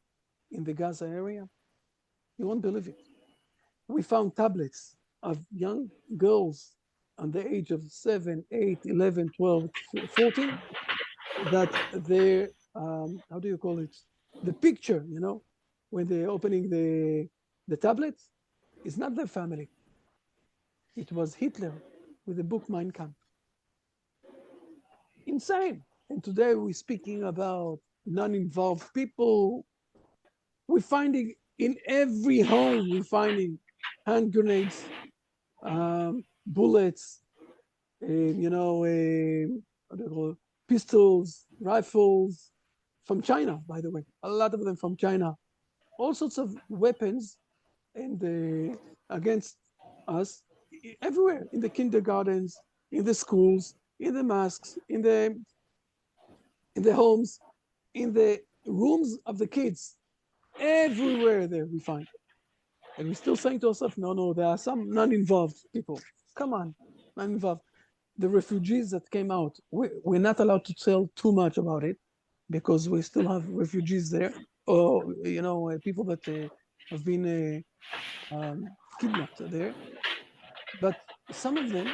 in the Gaza area? You won't believe it. we found tablets of young girls on the age of 7, 8, 11, 12, 14, that their, how do you call it? The picture, when they're opening the tablets, is not their family. It was Hitler with the book Mein Kampf. Insane. And today we're speaking about non-involved people. We're finding in every home, we're finding hand grenades, bullets, what do you call it? Pistols, rifles, from China, by the way, a lot of them from China, all sorts of weapons and against us everywhere, in the kindergartens, in the schools, in the mosques, in the homes, in the rooms of the kids, everywhere there we find. And we're still saying to ourselves, no, there are some non-involved people. Come on, non-involved. The refugees that came out, we're not allowed to tell too much about it because we still have refugees there, or people that have been kidnapped there. But some of them,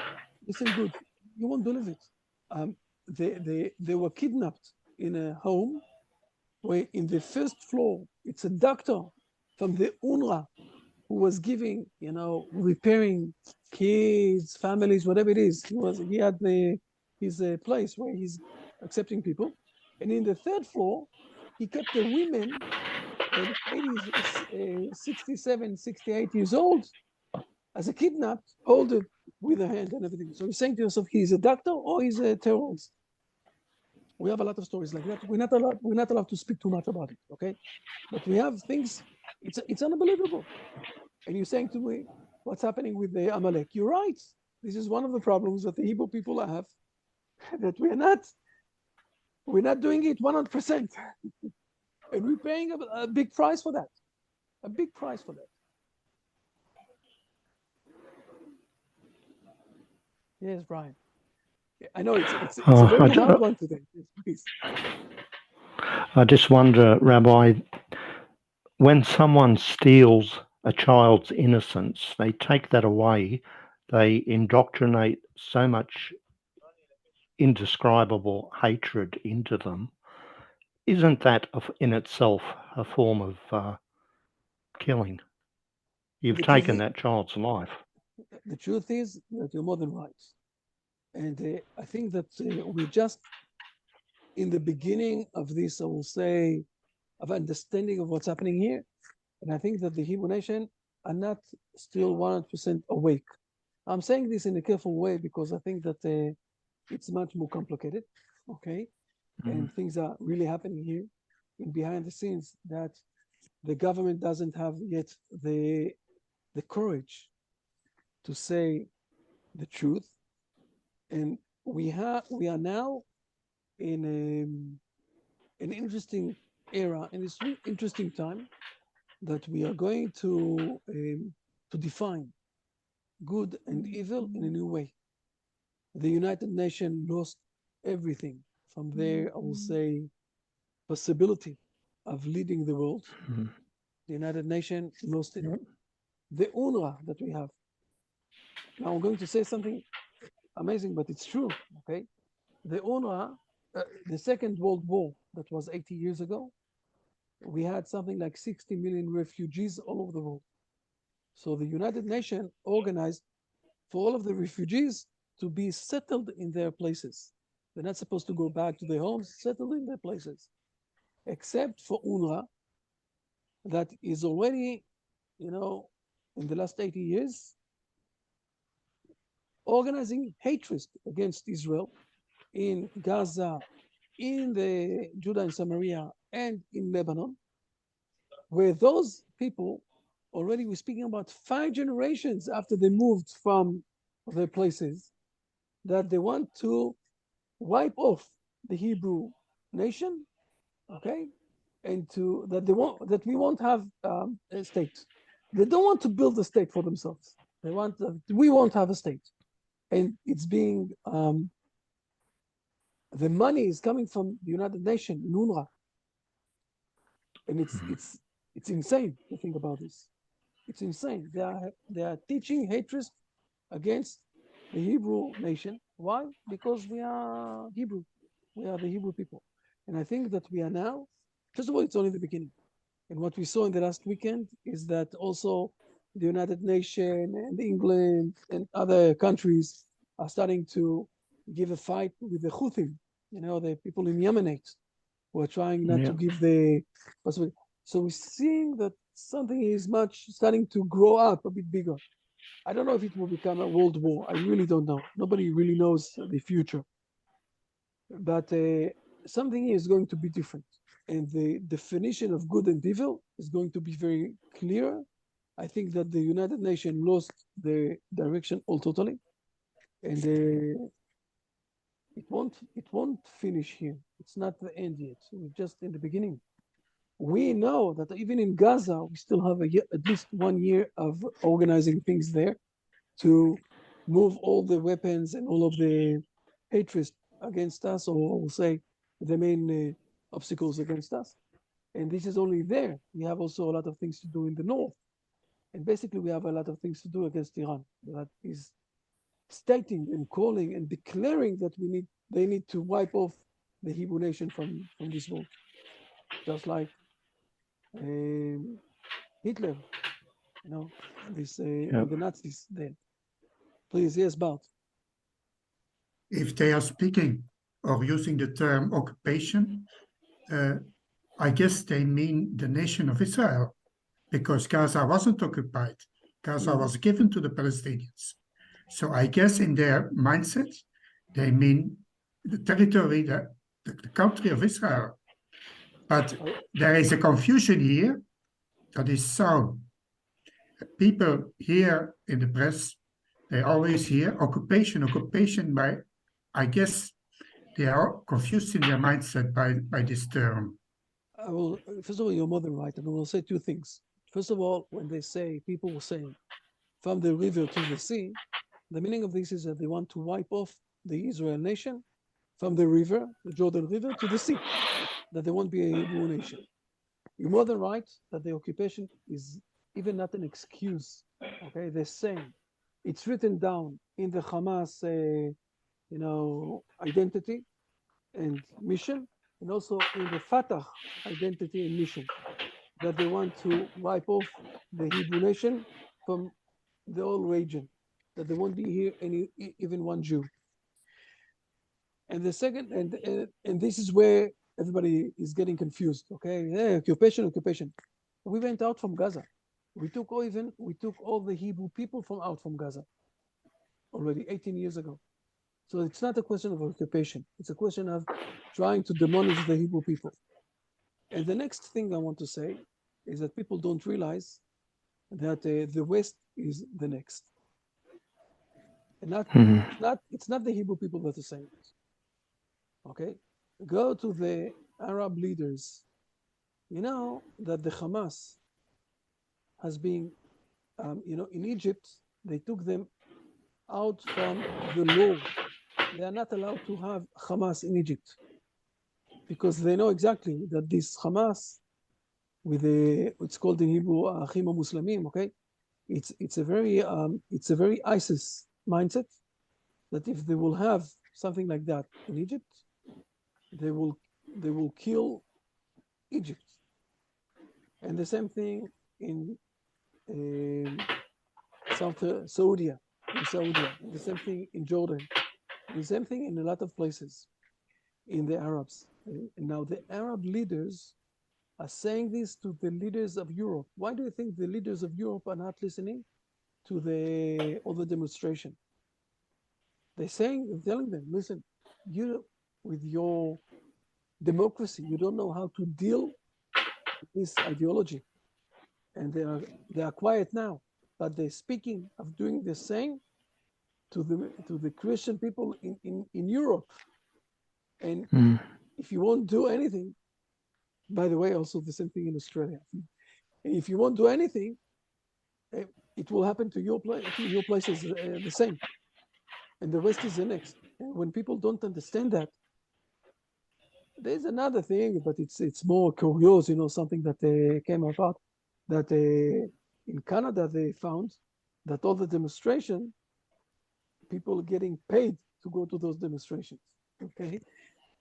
listen good, you won't believe it. They were kidnapped in a home where in the first floor, it's a doctor from the UNRWA who was giving, repairing kids, families, whatever it is. He had his place where he's accepting people. And in the third floor, he kept the women, 67, 68 years old, as a kidnapped, hold it with a hand and everything. So you're saying to yourself, he's a doctor or he's a terrorist. We have a lot of stories like that. We're not allowed to speak too much about it, okay? But we have things, it's unbelievable. And you're saying to me, what's happening with the Amalek? You're right. This is one of the problems that the Hebrew people have, that we're not doing it 100%. And we're paying a big price for that. A big price for that. Yes, Brian. I know it's a very hard one today. Yes, please. I just wonder, Rabbi, when someone steals a child's innocence, they take that away, they indoctrinate so much indescribable hatred into them. Isn't that in itself a form of killing? You've taken that child's life. The truth is that you're more than right. And I think that we're just in the beginning of this, I will say, of understanding of what's happening here. And I think that the Hebrew nation are not still 100% awake. I'm saying this in a careful way because I think that it's much more complicated, okay? And things are really happening here in behind the scenes that the government doesn't have yet the courage to say the truth. And we are now in an interesting era, and it's really interesting time that we are going to define good and evil in a new way. The United Nations lost everything from their, I will say, possibility of leading the world. The United Nations lost it. The UNRWA that we have. Now I'm going to say something amazing, but it's true, okay? The UNRWA, the Second World War, that was 80 years ago, we had something like 60 million refugees all over the world. So the United Nations organized for all of the refugees to be settled in their places. They're not supposed to go back to their homes, settled in their places, except for UNRWA, that is already, in the last 80 years, organizing hatred against Israel in Gaza, in the Judah and Samaria, and in Lebanon, where those people already, we're speaking about 5 generations after they moved from their places, that they want to wipe off the Hebrew nation, okay, and that we won't have a state. They don't want to build a state for themselves. We won't have a state, and it's being the money is coming from the United Nations, UNRWA, and it's insane to think about this. It's insane. They are teaching hatred against the Hebrew nation. Why? Because we are Hebrew. We are the Hebrew people. And I think that we are now, first of all, it's only the beginning. And what we saw in the last weekend is that also the United Nations and England and other countries are starting to give a fight with the Houthis, the people in Yemenite who are trying not to give the possibility. So we're seeing that something is starting to grow up a bit bigger. I don't know if it will become a world war. I really don't know. Nobody really knows the future. But something is going to be different. And the definition of good and evil is going to be very clear. I think that the United Nations lost the direction all totally. And it won't finish here. It's not the end yet. We're just in the beginning. We know that even in Gaza, we still have at least 1 year of organizing things there to move all the weapons and all of the hatred against us, or we'll say the main obstacles against us. And this is only there. We have also a lot of things to do in the north. And basically, we have a lot of things to do against Iran. That is stating and calling and declaring that they need to wipe off the Hebrew nation from this world. Just like Hitler, and the Nazis then. Please, yes, Bart. If they are speaking or using the term occupation, I guess they mean the nation of Israel, because Gaza wasn't occupied. Gaza was given to the Palestinians. So I guess in their mindset, they mean the territory, the country of Israel. But there is a confusion here that is sown. People here in the press, they always hear occupation by, I guess they are confused in their mindset by this term. I will, first of all, you're more than right, and I will say two things. First of all, when they say, people will say, from the river to the sea, the meaning of this is that they want to wipe off the Israel nation from the river, the Jordan River, to the sea, that there won't be a Hebrew nation. You're more than right that the occupation is even not an excuse. Okay, they're saying it's written down in the Hamas, identity and mission, and also in the Fatah identity and mission, that they want to wipe off the Hebrew nation from the whole region, that there won't be here even one Jew. And the second, and this is where everybody is getting confused. Okay, yeah, occupation. We went out from Gaza. We took all the Hebrew people out from Gaza already 18 years ago. So it's not a question of occupation. It's a question of trying to demolish the Hebrew people. And the next thing I want to say is that people don't realize that the West is the next. And it's not the Hebrew people that are saying it. Okay? Go to the Arab leaders. You know that the Hamas has been, in Egypt, they took them out from the law. They are not allowed to have Hamas in Egypt because they know exactly that this Hamas, with it's called in Hebrew Achim Muslimim, okay? It's a very ISIS mindset that if they will have something like that in Egypt, they will kill Egypt. And the same thing in Saudi, the same thing in Jordan, the same thing in a lot of places in the Arabs. And now the Arab leaders are saying this to the leaders of Europe. Why do you think the leaders of Europe are not listening to the other demonstration? They're telling them, listen, you with your democracy, you don't know how to deal with this ideology. And they are quiet now, but they're speaking of doing the same to the Christian people in Europe. And if you won't do anything, by the way, also the same thing in Australia. If you won't do anything, it will happen to your places the same. And the West is the next. And when people don't understand that, there's another thing, but it's more curious, something that came about, that in Canada, they found that all the demonstration, people are getting paid to go to those demonstrations. Okay,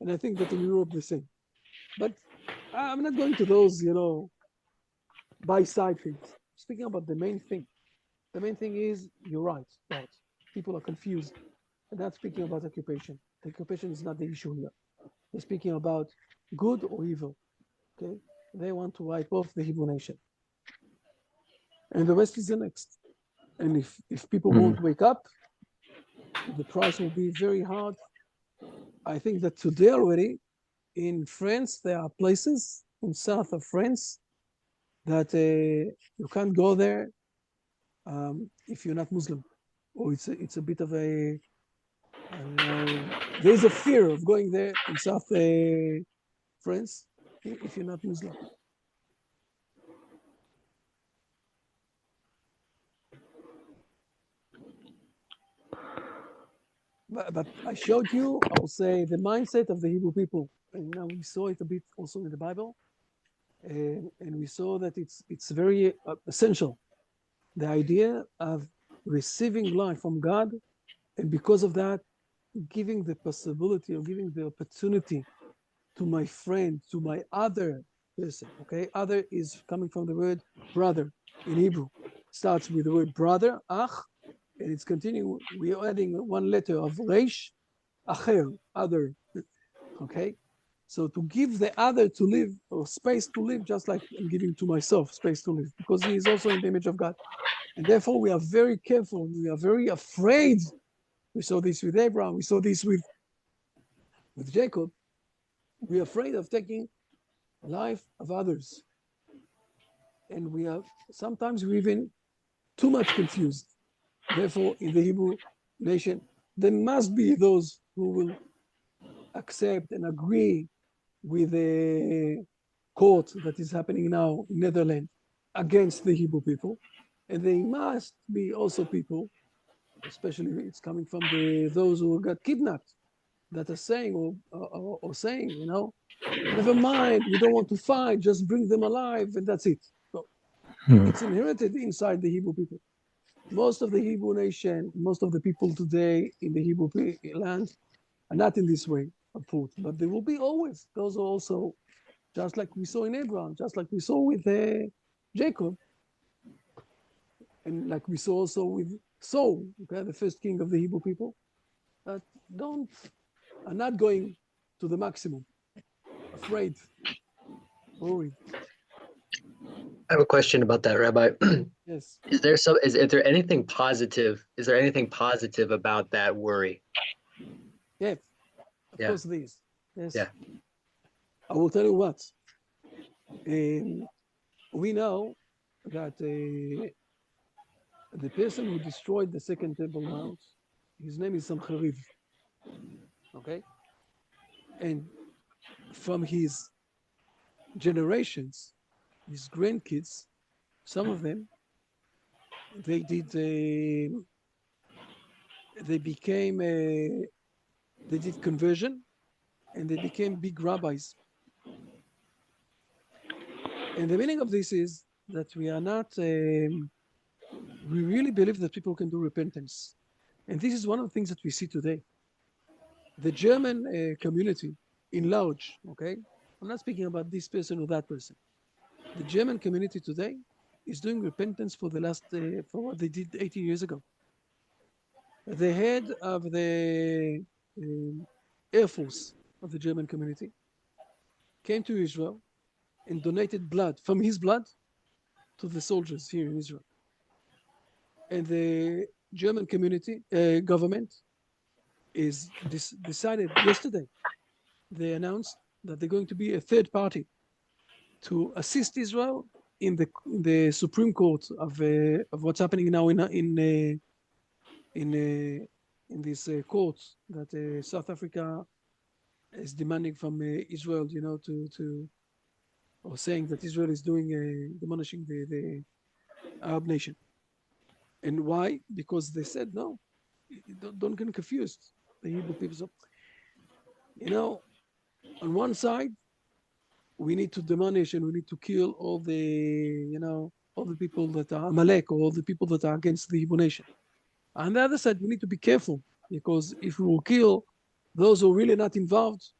and I think that in Europe the same. But I'm not going to those, by side things. Speaking about the main thing. The main thing is you're right, Bart. People are confused. And not speaking about occupation. The occupation is not the issue here. They're speaking about good or evil. Okay, they want to wipe off the Hebrew nation, and the rest is the next. And if people won't wake up, the price will be very hard. I think that today already in France there are places in south of France that you can't go there if you're not Muslim, or it's a bit of a there's a fear of going there in south France if you're not Muslim. But I showed you, I will say, the mindset of the Hebrew people. And now we saw it a bit also in the Bible. And we saw that it's very essential. The idea of receiving life from God, and because of that, giving the possibility or giving the opportunity to my friend, to my other person. Okay, other is coming from the word brother in Hebrew. Starts with the word brother, ach, and it's continuing. We are adding one letter of reish, acher, other. Okay, so to give the other to live or space to live, just like I'm giving to myself space to live, because he is also in the image of God, and therefore we are very careful. We are very afraid. We saw this with Abraham. We saw this with Jacob. We're afraid of taking life of others, and we are sometimes we're even too much confused. Therefore, in the Hebrew nation, there must be those who will accept and agree with the court that is happening now in Netherlands against the Hebrew people. And they must be also people, especially it's coming from those who got kidnapped, that are saying or saying, never mind, we don't want to fight, just bring them alive, and that's it. So it's inherited inside the Hebrew people. Most of the Hebrew nation, most of the people today in the Hebrew land are not in this way of thought, but there will be always those also, just like we saw in Abraham, just like we saw with Jacob, and like we saw also with Saul, okay, the first king of the Hebrew people, that are not going to the maximum, afraid, worried. I have a question about that, Rabbi. Yes. Is there anything positive? Is there anything positive about that worry? Yes. Of Yeah. course, this. Yes. Yeah. I will tell you what. We know that the person who destroyed the second Temple Mount, his name is Sancheriv. Okay? And from his generations, his grandkids, some of them, they did they did conversion, and they became big rabbis. And the meaning of this is that we are not we really believe that people can do repentance. And this is one of the things that we see today. The German community in large, okay? I'm not speaking about this person or that person. The German community today is doing repentance for the last, for what they did 18 years ago. The head of the Air Force of the German community came to Israel and donated blood from his blood to the soldiers here in Israel. And the German community government is decided yesterday. They announced that they're going to be a third party to assist Israel in the Supreme Court of what's happening now in this court that South Africa is demanding from Israel, to or saying that Israel is doing demolishing the Arab nation. And why? Because they said no, don't get confused. The Hebrew people, so, on one side, we need to demolish and we need to kill all the all the people that are Amalek, or all the people that are against the Hebrew nation. On the other side, we need to be careful, because if we will kill those who are really not involved,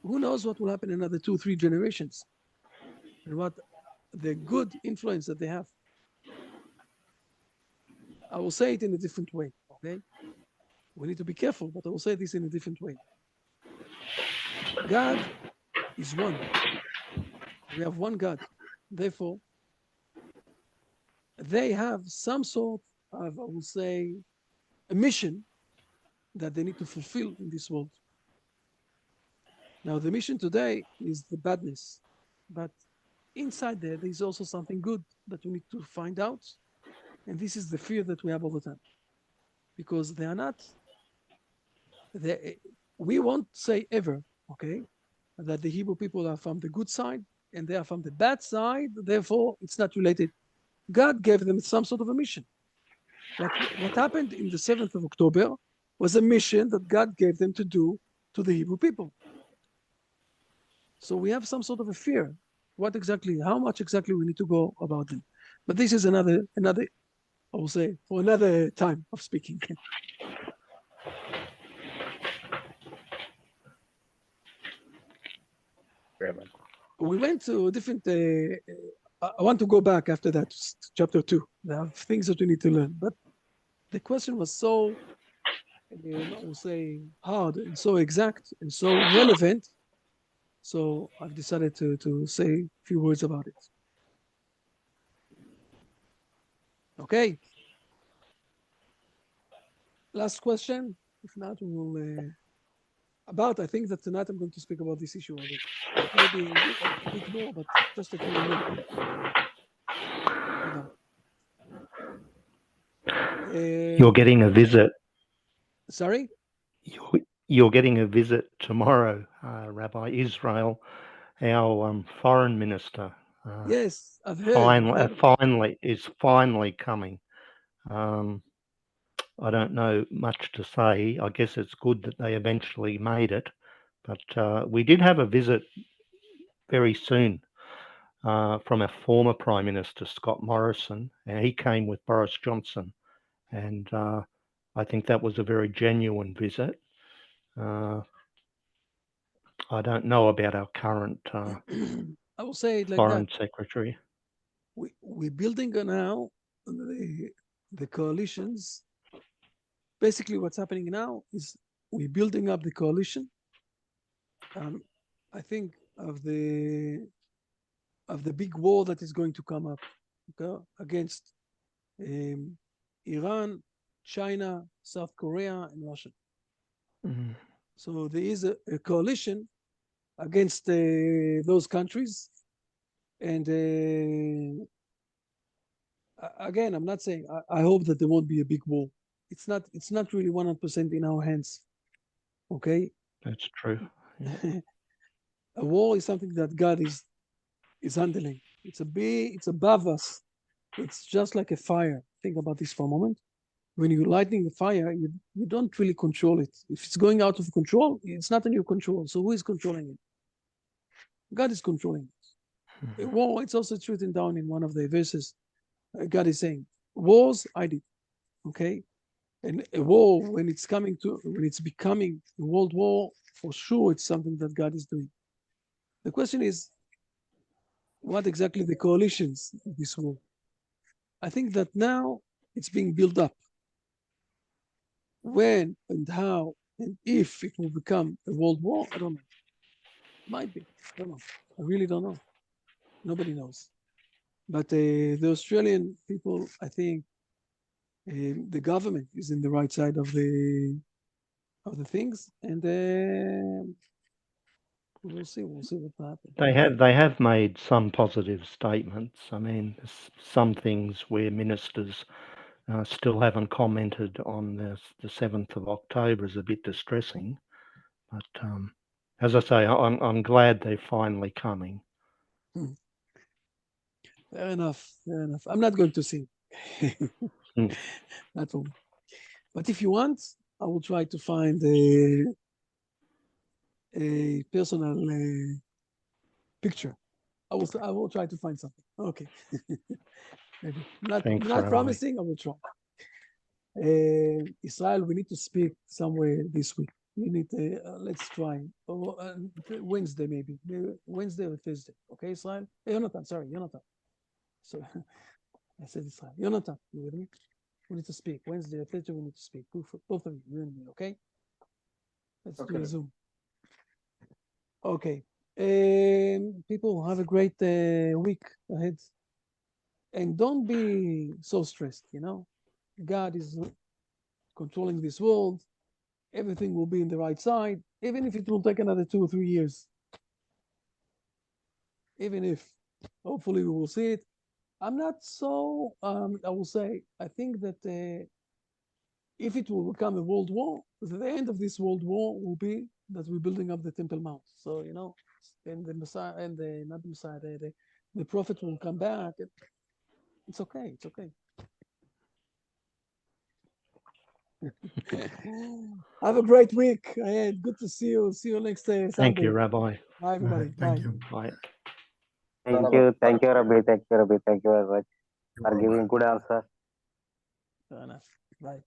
who knows what will happen in another 2 or 3 generations, and what the good influence that they have. I will say it in a different way, okay? We need to be careful, but I will say this in a different way. God is one. We have one God. Therefore, they have some sort of, I will say, a mission that they need to fulfill in this world. Now, the mission today is the badness, but inside there is also something good that we need to find out. And this is the fear that we have all the time, because they are not, we won't say ever, okay, that the Hebrew people are from the good side and they are from the bad side. Therefore, it's not related. God gave them some sort of a mission. What happened in the 7th of October was a mission that God gave them to do to the Hebrew people. So we have some sort of a fear. What exactly, how much exactly we need to go about them. But this is another, I will say, for another time of speaking. We went to different, I want to go back after that to chapter 2. There are things that we need to learn. But the question was so, I will say, hard and so exact and so relevant. So I've decided to say a few words about it. Okay. Last question. If not, we will, I think that tonight I'm going to speak about this issue already. Maybe a bit more, but just that you will know about. You're getting a visit. Sorry? You're getting a visit tomorrow, Rabbi Israel, our foreign minister. Yes, I've heard. Is finally coming. I don't know much to say. I guess it's good that they eventually made it, but we did have a visit very soon from our former Prime Minister, Scott Morrison, and he came with Boris Johnson, and I think that was a very genuine visit. I don't know about our current I will say it like foreign that. secretary. We're building now the coalitions. Basically, what's happening now is we're building up the coalition. I think of the big war that is going to come up, okay, against Iran, China, South Korea, and Russia. Mm. So there is a coalition against those countries. And again, I'm not saying, I hope that there won't be a big war. It's not really 100% in our hands. Okay? That's true. Yeah. A war is something that God is handling. It's above us. It's just like a fire. Think about this for a moment. When you're lighting a fire, you don't really control it. If it's going out of control, it's not in your control. So who is controlling it? God is controlling it. A war, it's also written down in one of the verses. God is saying, wars I did. Okay? And a war, when it's becoming a world war, for sure it's something that God is doing. The question is, what exactly the coalitions of this war? I think that now it's being built up. When and how and if it will become a world war, I don't know. Might be. I don't know. I really don't know. Nobody knows. But the Australian people, I think, the government is in the right side of the things, and we'll see. We'll see what happens. They have made some positive statements. I mean, some things where ministers still haven't commented on the 7th of October is a bit distressing. But as I say, I'm glad they're finally coming. Fair enough. Fair enough. I'm not going to sing. Not all. But if you want, I will try to find a personal picture. I will try to find something. Okay. Maybe. Not Thanks, not Rabbi. promising. I will try. Israel, we need to speak somewhere this week. We need to, let's try. Wednesday, maybe. Wednesday or Thursday. Okay, Israel? Jonathan, sorry, Jonathan. So I said Israel. Jonathan, you with me? We need to speak. Wednesday or Thursday, we need to speak. Both of you and me, okay? Let's do a Zoom. Okay. People, have a great week ahead. And don't be so stressed, God is controlling this world. Everything will be in the right side, even if it will take another 2 or 3 years. Even if, hopefully, we will see it. I'm not so, I will say, I think that if it will become a world war, the end of this world war will be that we're building up the Temple Mount. So, and the Messiah, and not the Messiah, the prophet will come back. It's okay. It's okay. Have a great week ahead. Good to see you. See you next Sunday. Thank you, Rabbi. Bye, everybody. Thank Bye. you. Bye. Thank you, Rabbi. Thank you, Rabbi. Thank you very much for giving good answer. Fair enough. Bye.